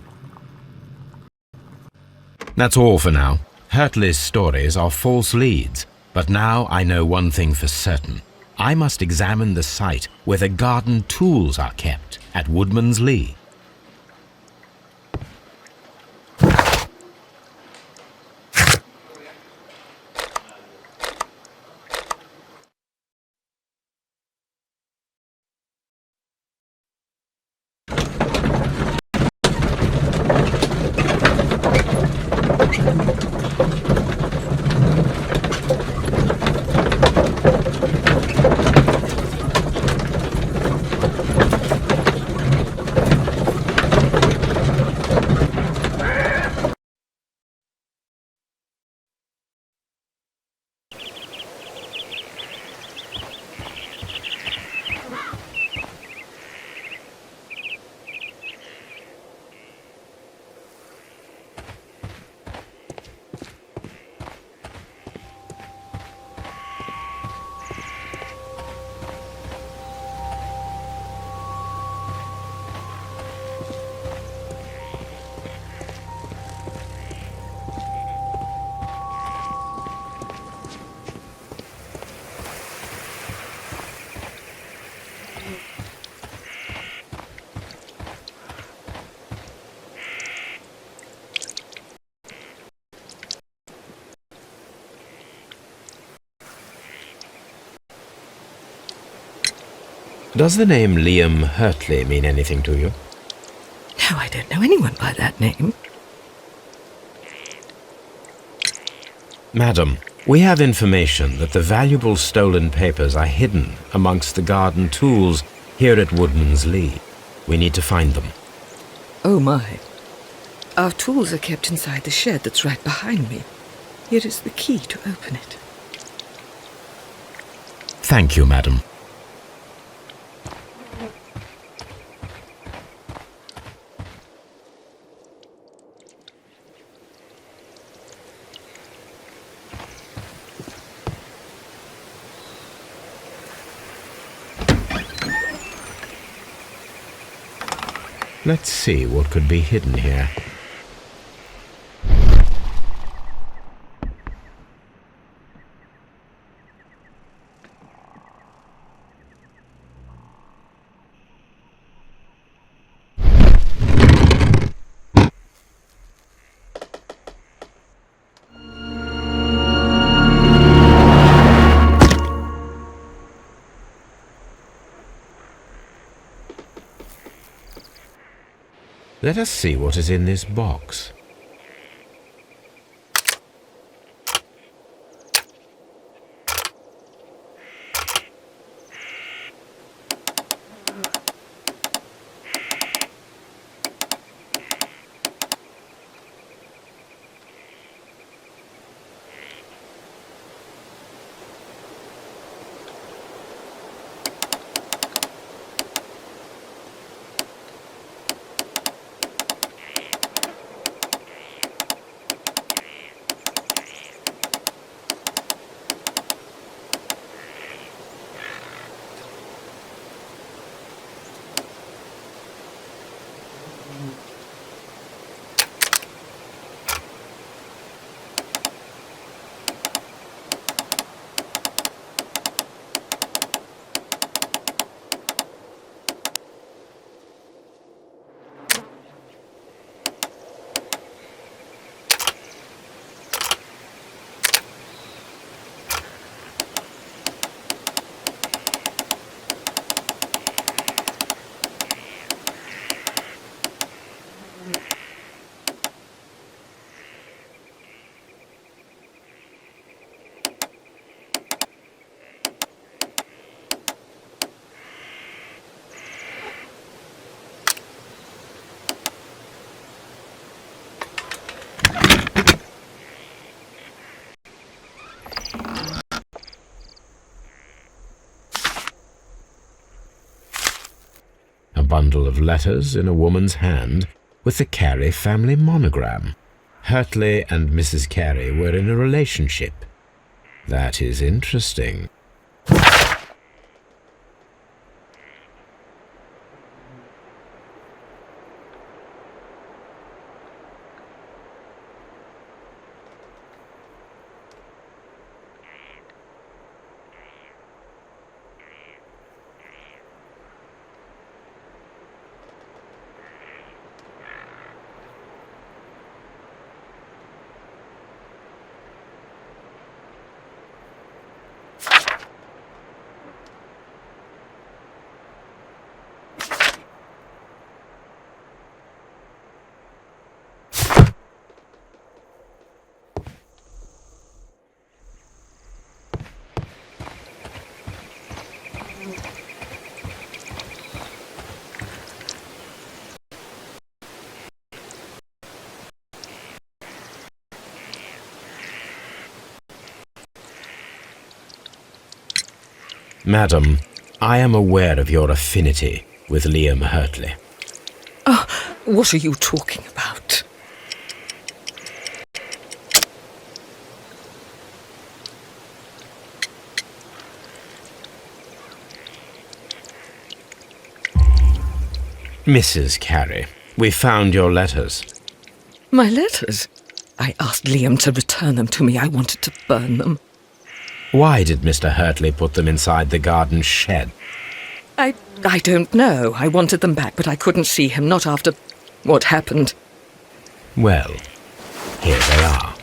That's all for now. Hurtley's stories are false leads, but now I know one thing for certain. I must examine the site where the garden tools are kept at Woodman's Lee. Does the name Liam Hurtley mean anything to you?
No, I don't know anyone by that name.
Madam, we have information that the valuable stolen papers are hidden amongst the garden tools here at Woodman's Lee. We need to find them.
Oh my. Our tools are kept inside the shed that's right behind me. Here is the key to open it.
Thank you, madam. Let's see what could be hidden here. Let us see what is in this box. Bundle of letters in a woman's hand with the Carey family monogram. Hurtley and Mrs. Carey were in a relationship. That is interesting. Madam, I am aware of your affinity with Liam Hurtley.
Oh, what are you talking about?
Mrs. Carey, we found your letters.
My letters? I asked Liam to return them to me. I wanted to burn them.
Why did Mr. Hurtley put them inside the garden shed?
I don't know. I wanted them back, but I couldn't see him, not after what happened.
Well, here they are.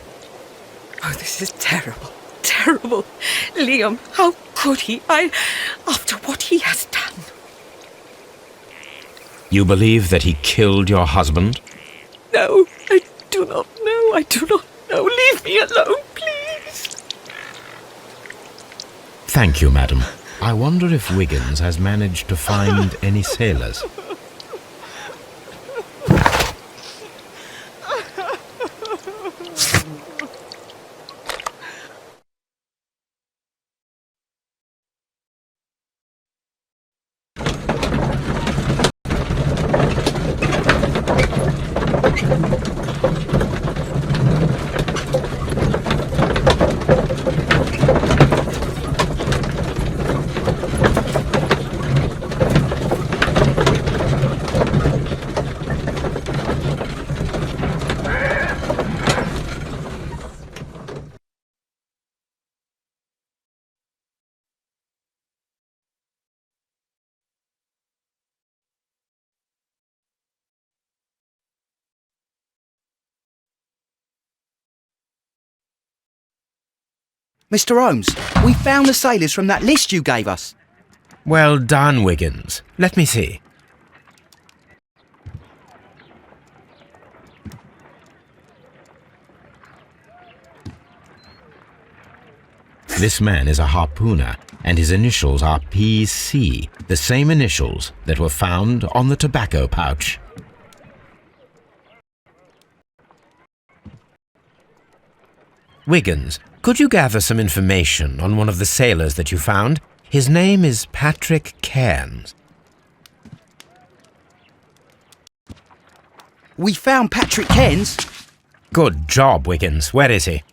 Oh, this is terrible. Terrible. Liam, how could he? After what he has done.
You believe that he killed your husband?
No, I do not know. I do not know. Leave me alone, please.
Thank you, madam. I wonder if Wiggins has managed to find any sailors.
Mr. Holmes, we found the sailors from that list you gave us.
Well done, Wiggins. Let me see. This man is a harpooner, and his initials are PC, the same initials that were found on the tobacco pouch. Wiggins, could you gather some information on one of the sailors that you found? His name is Patrick Cairns.
We found Patrick Cairns.
Good job, Wiggins. Where is he?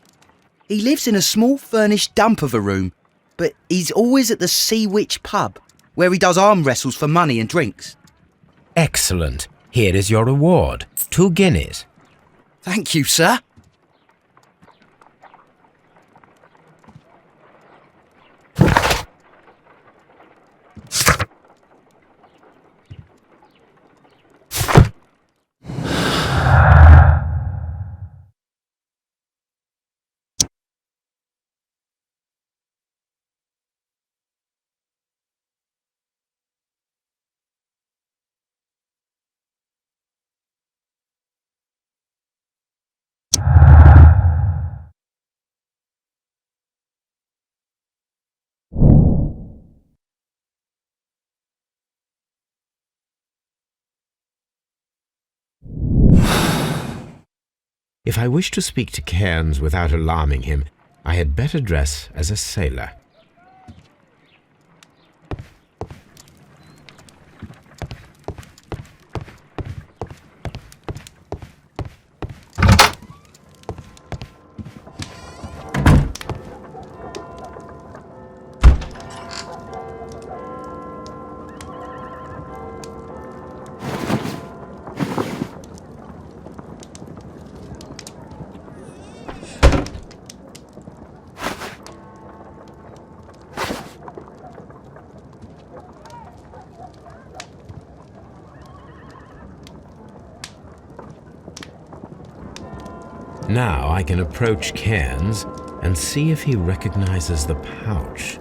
He lives in a small furnished dump of a room, but he's always at the Sea Witch pub, where he does arm wrestles for money and drinks.
Excellent. Here is your reward. 2 guineas.
Thank you, sir.
If I wish to speak to Cairns without alarming him, I had better dress as a sailor. Now I can approach Cairns and see if he recognizes the pouch.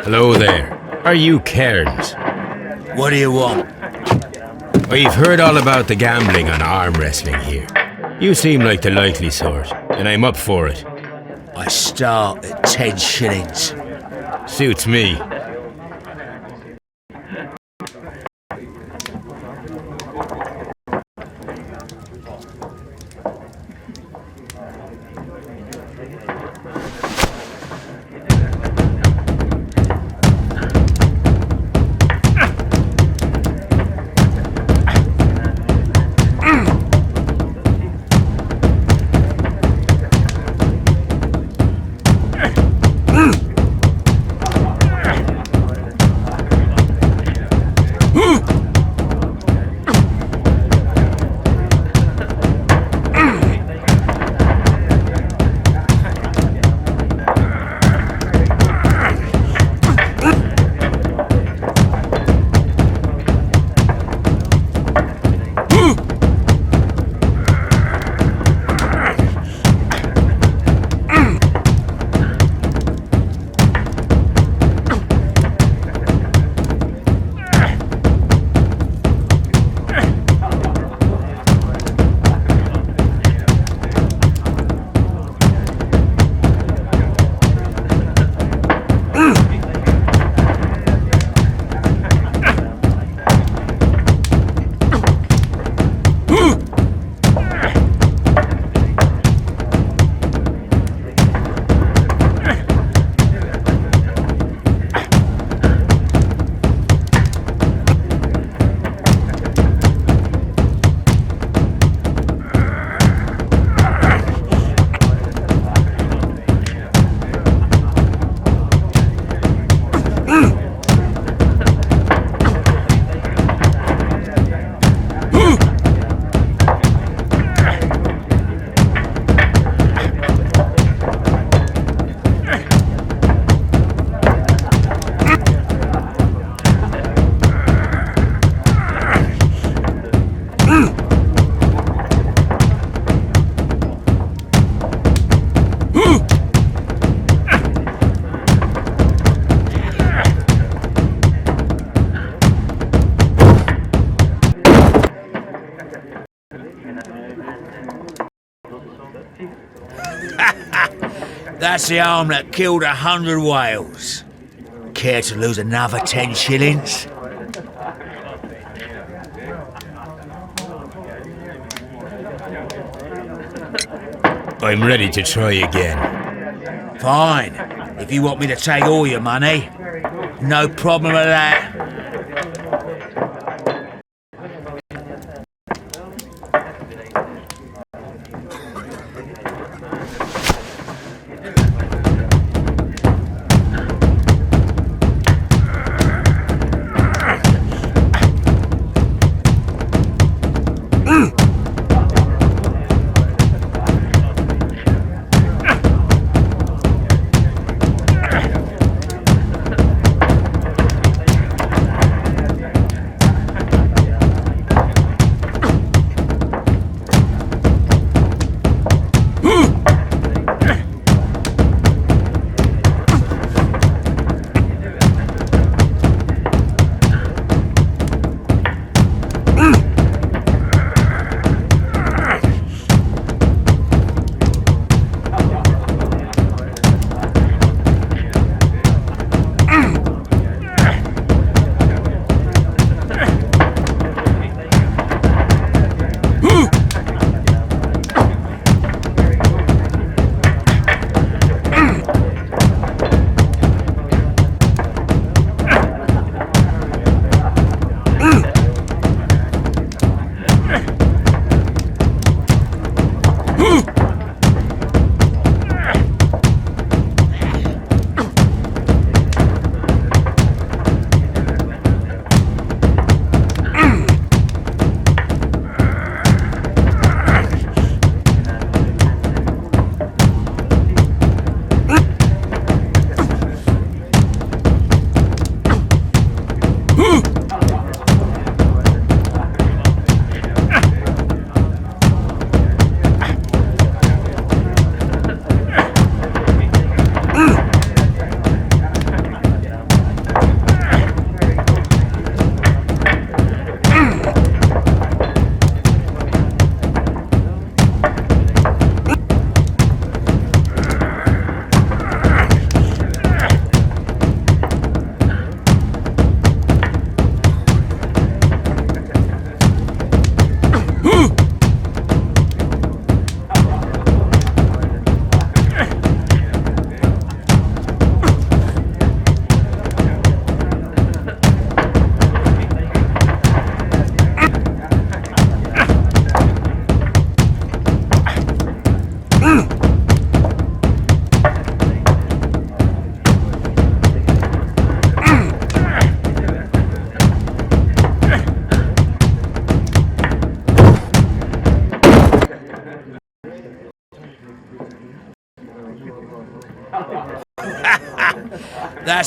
Hello there. Are you Cairns?
What do you want?
We've heard all about the gambling and arm wrestling here. You seem like the likely sort, and I'm up for it.
I start at 10 shillings.
Suits me.
That's the arm that killed 100 whales. Care to lose another 10 shillings?
I'm ready to try again.
Fine. If you want me to take all your money, no problem with that.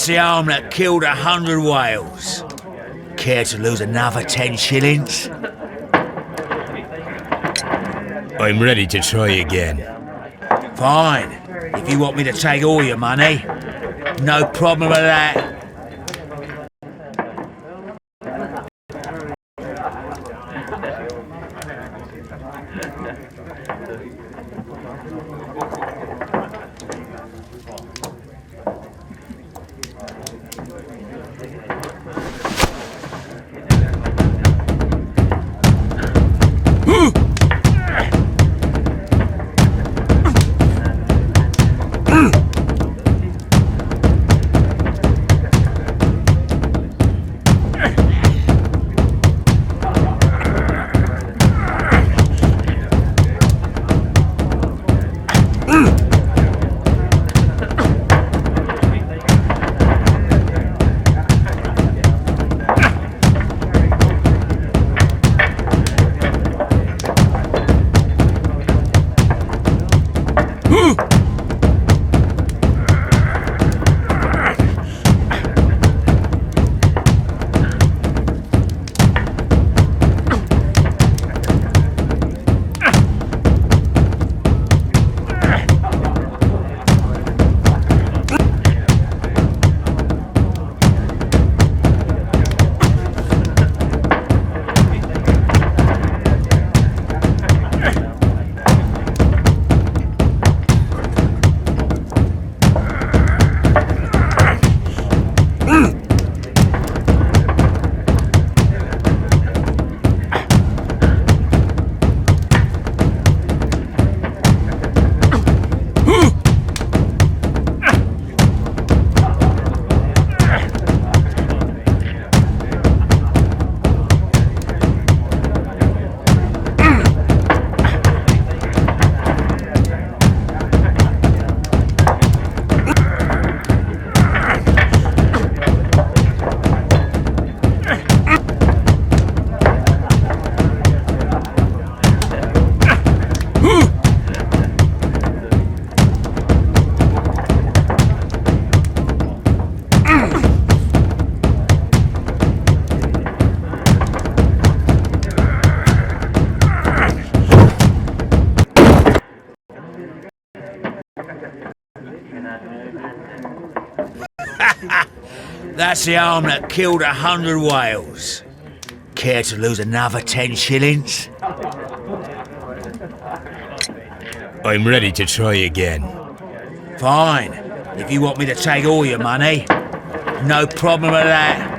That's the arm that killed 100 whales. Care to lose another 10 shillings?
I'm ready to try again.
Fine. If you want me to take all your money, no problem with that. That's the arm that killed 100 whales. Care to lose another 10 shillings?
I'm ready to try again.
Fine. If you want me to take all your money, no problem with that.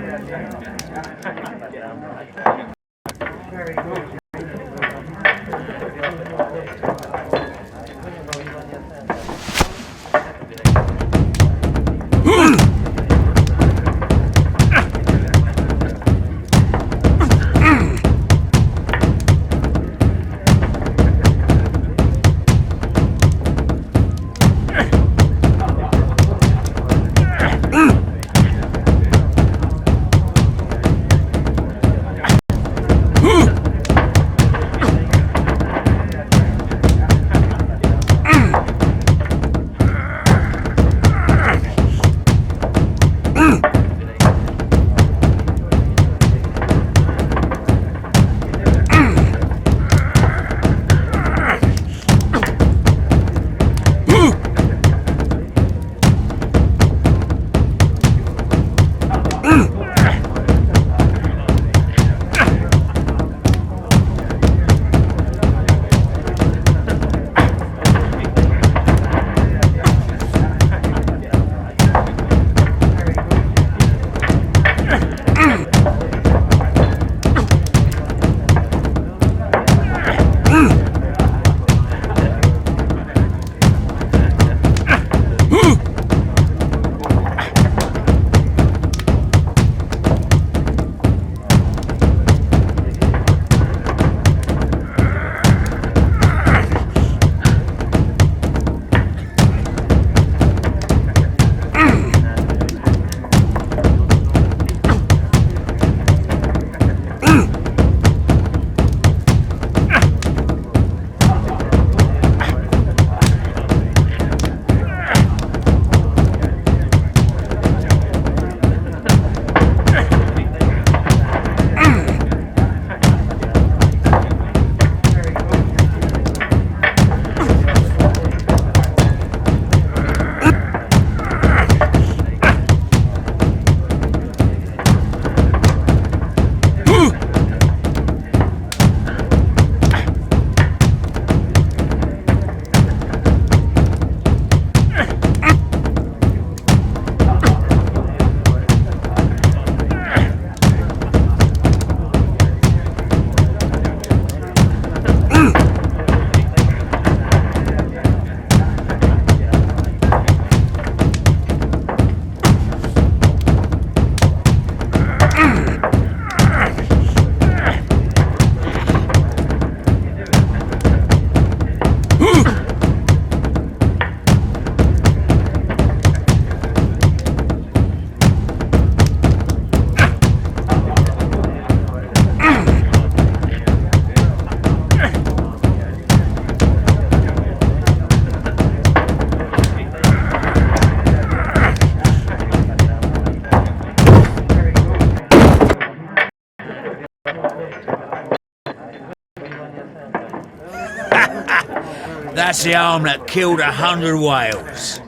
That's the arm that killed 100 whales.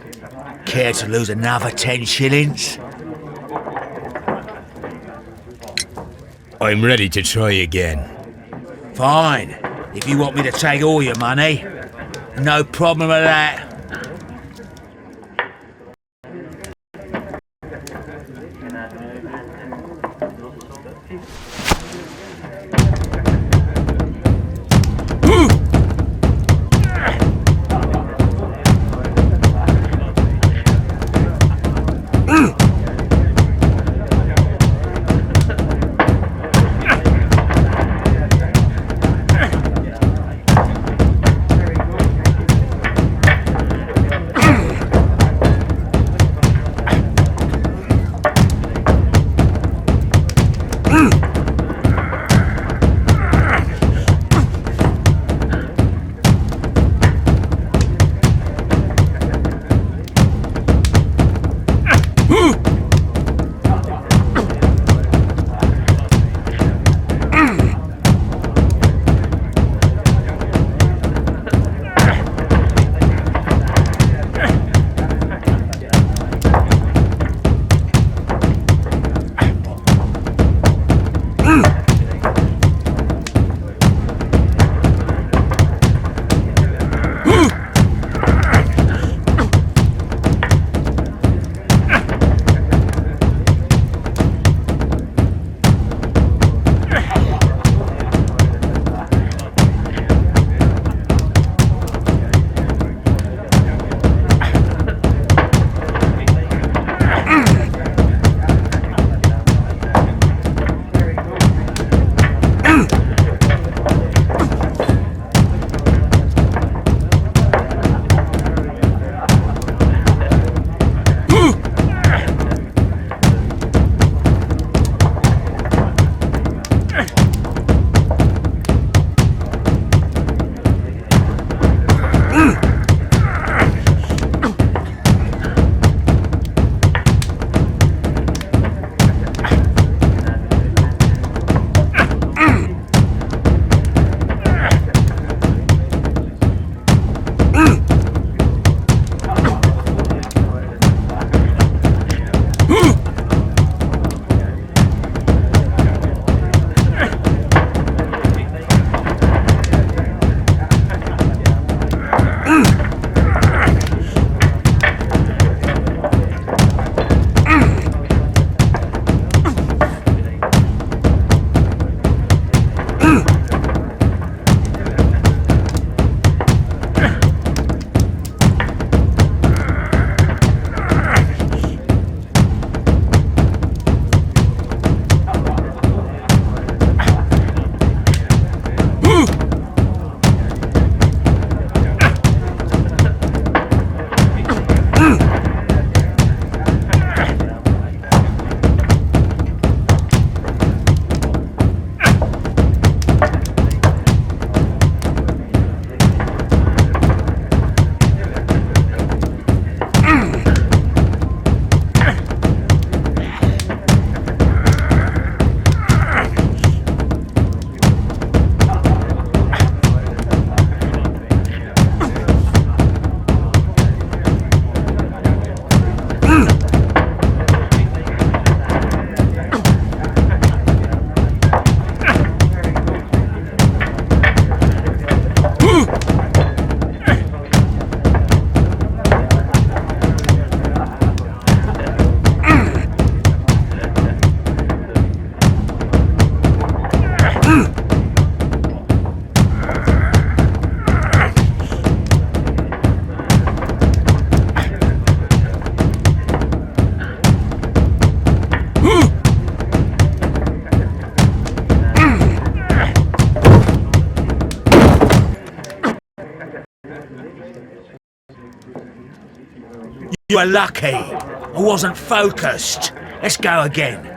Care to lose another 10 shillings?
I'm ready to try again.
Fine. If you want me to take all your money, no problem with that. You were lucky. I wasn't focused. Let's go again.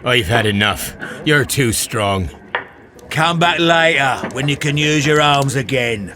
I've had enough. You're too strong.
Come back later when you can use your arms again.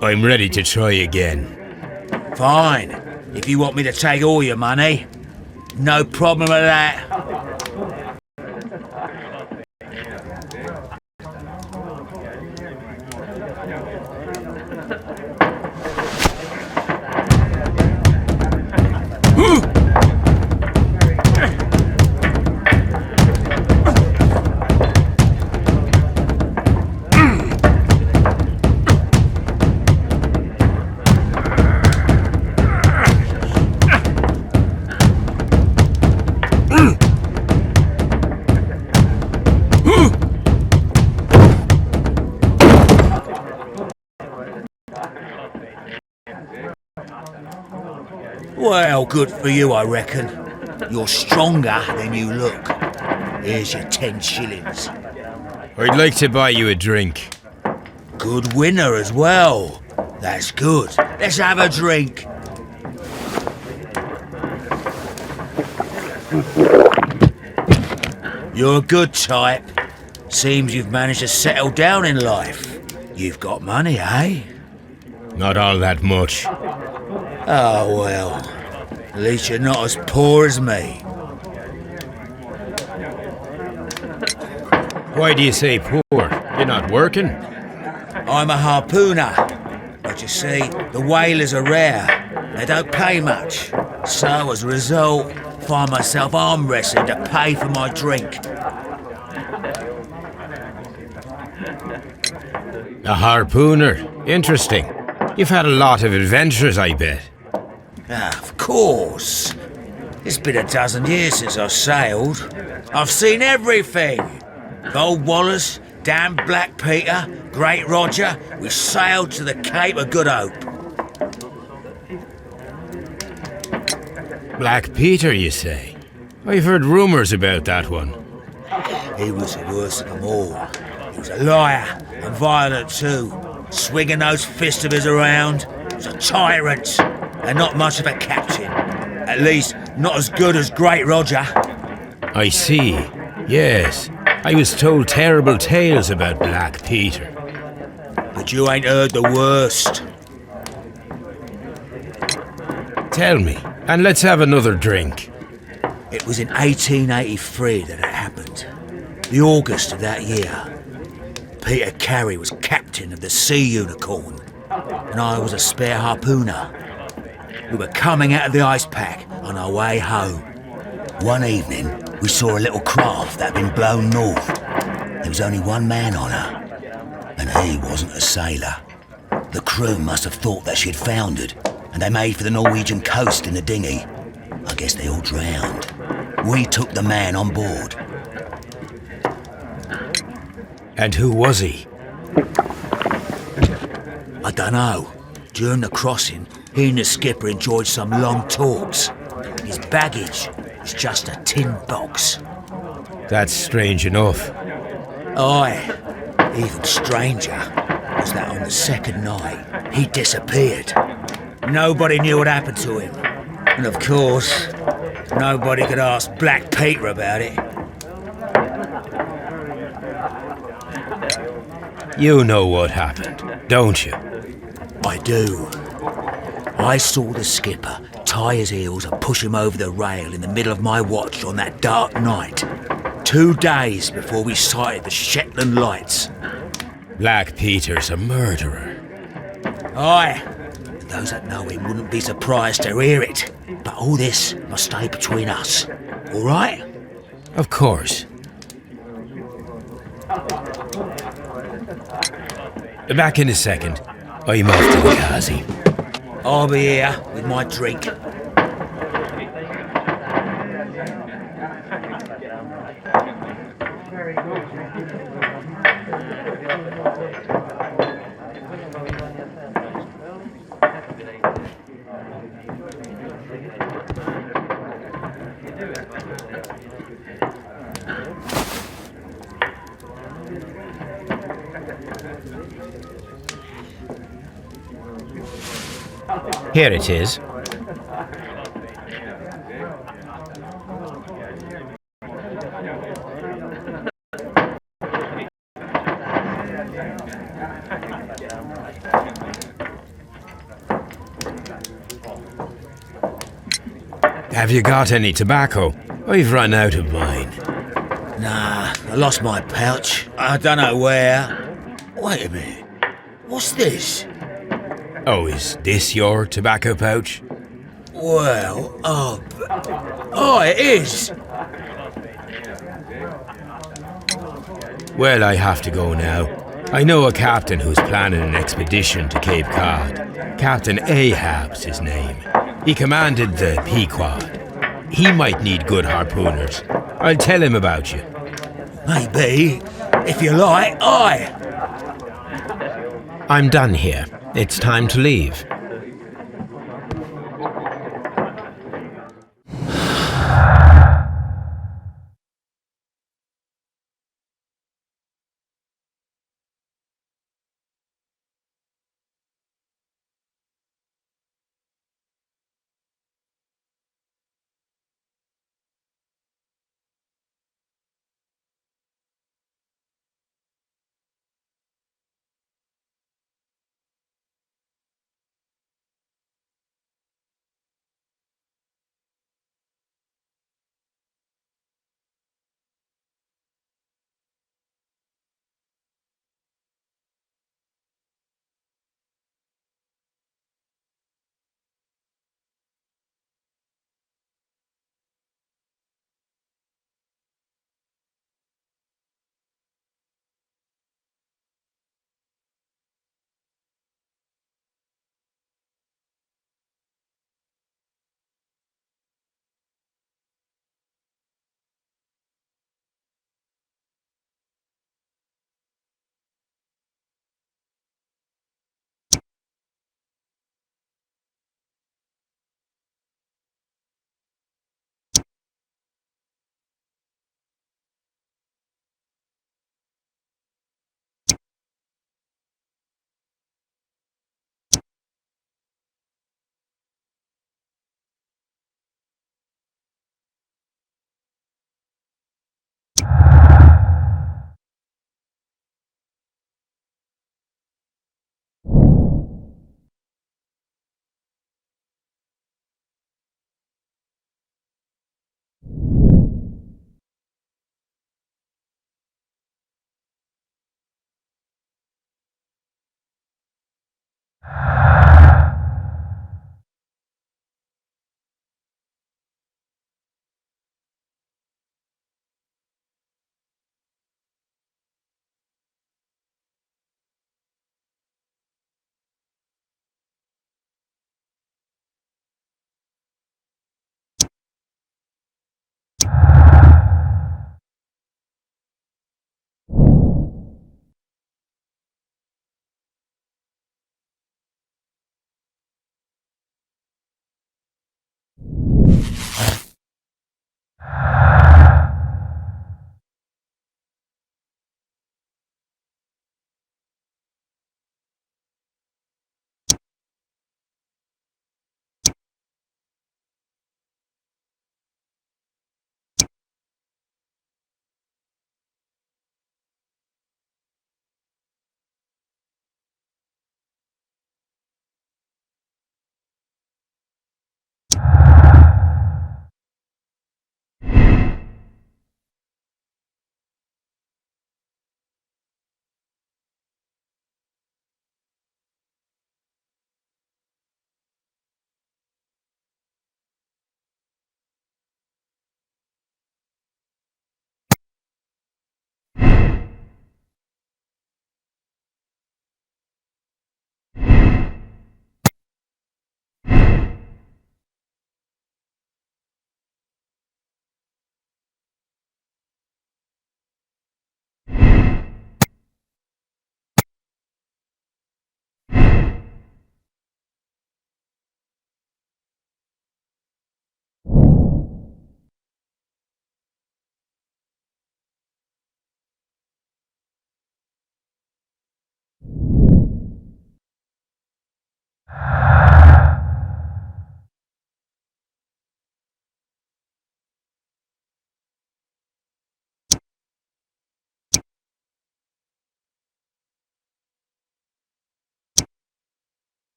I'm ready to try again.
Fine. If you want me to take all your money, no problem with that. Well, good for you, I reckon. You're stronger than you look. Here's your 10 shillings.
I'd like to buy you a drink.
Good winner as well. That's good. Let's have a drink. You're a good type. Seems you've managed to settle down in life. You've got money, eh?
Not all that much.
Oh, well. At least you're not as poor as me.
Why do you say poor? You're not working?
I'm a harpooner. But you see, the whalers are rare. They don't pay much. So, as a result, find myself arm wrestling to pay for my drink.
A harpooner. Interesting. You've had a lot of adventures, I bet.
Of course. It's been a dozen years since I sailed. I've seen everything. Gold Wallace, damn Black Peter, Great Roger. We sailed to the Cape of Good Hope.
Black Peter, you say? I've heard rumours about that one.
He was the worst of them all. He was a liar and violent too, swinging those fists of his around. He was a tyrant and not much of a captain. At least, not as good as Great Roger.
I see. Yes. I was told terrible tales about Black Peter.
But you ain't heard the worst.
Tell me, and let's have another drink.
It was in 1883 that it happened. The August of that year. Peter Carey was captain of the Sea Unicorn, and I was a spare harpooner. We were coming out of the ice pack on our way home. One evening, we saw a little craft that had been blown north. There was only one man on her, and he wasn't a sailor. The crew must have thought that she'd foundered, and they made for the Norwegian coast in the dinghy. I guess they all drowned. We took the man on board.
And who was he?
I dunno. During the crossing, he and the skipper enjoyed some long talks. His baggage was just a tin box.
That's strange enough.
Aye, even stranger was that on the second night he disappeared. Nobody knew what happened to him. And of course, nobody could ask Black Peter about it.
You know what happened, don't you?
I do. I saw the skipper tie his heels and push him over the rail in the middle of my watch on that dark night. 2 days before we sighted the Shetland lights.
Black Peter's a murderer.
Aye. Those that know him wouldn't be surprised to hear it. But all this must stay between us. All right?
Of course. Back in a second. I'm off to the Kazi.
I'll be here with my drink.
Here it is. Have you got any tobacco? I've run out of mine.
Nah, I lost my pouch. I don't know where. Wait a minute. What's this?
Oh, is this your tobacco pouch?
Well, oh, it is.
Well, I have to go now. I know a captain who's planning an expedition to Cape Cod. Captain Ahab's his name. He commanded the Pequod. He might need good harpooners. I'll tell him about you.
Maybe. If you like, aye.
I'm done here. It's time to leave.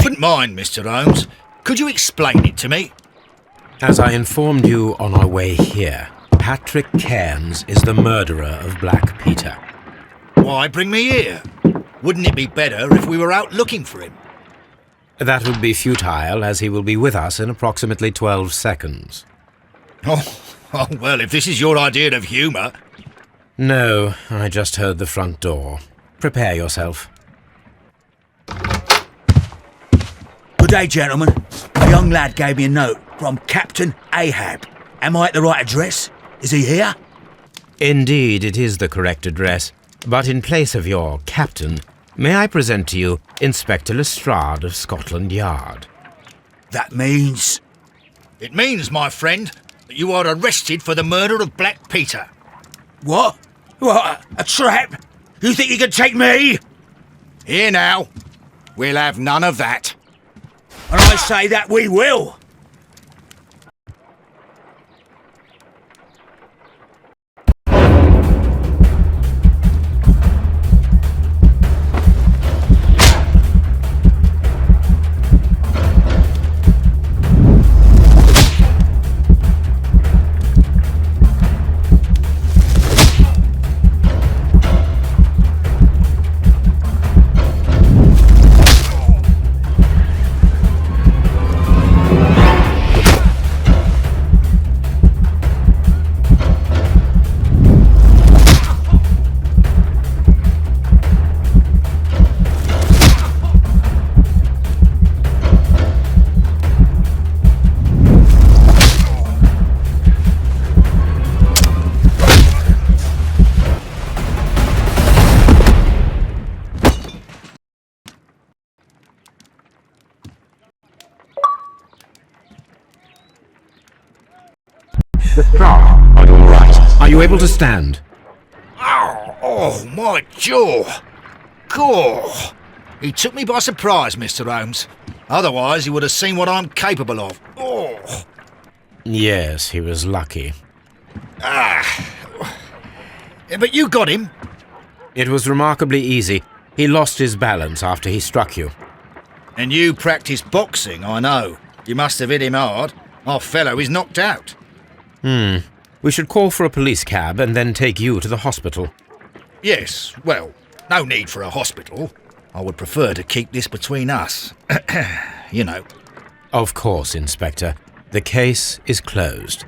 Wouldn't mind, Mr. Holmes. Could you explain it to me?
As I informed you on our way here, Patrick Cairns is the murderer of Black Peter.
Why bring me here? Wouldn't it be better if we were out looking for him?
That would be futile, as he will be with us in approximately 12 seconds.
Oh, well, if this is your idea of humour...
No, I just heard the front door. Prepare yourself.
Good day, gentlemen. A young lad gave me a note from Captain Ahab. Am I at the right address? Is he here?
Indeed, it is the correct address. But in place of your captain, may I present to you Inspector Lestrade of Scotland Yard?
That means...
It means, my friend, that you are arrested for the murder of Black Peter.
What? What? A trap? You think you can take me?
Here now. We'll have none of that.
And I say that we will.
able to stand?
Oh, my jaw! Gaw! He took me by surprise, Mr. Holmes. Otherwise, he would have seen what I'm capable of. Oh!
Yes, he was lucky.
But you got him.
It was remarkably easy. He lost his balance after he struck you.
And you practice boxing, I know. You must have hit him hard. Our fellow is knocked out.
We should call for a police cab and then take you to the hospital.
Yes, well, no need for a hospital. I would prefer to keep this between us. You know.
Of course, Inspector. The case is closed.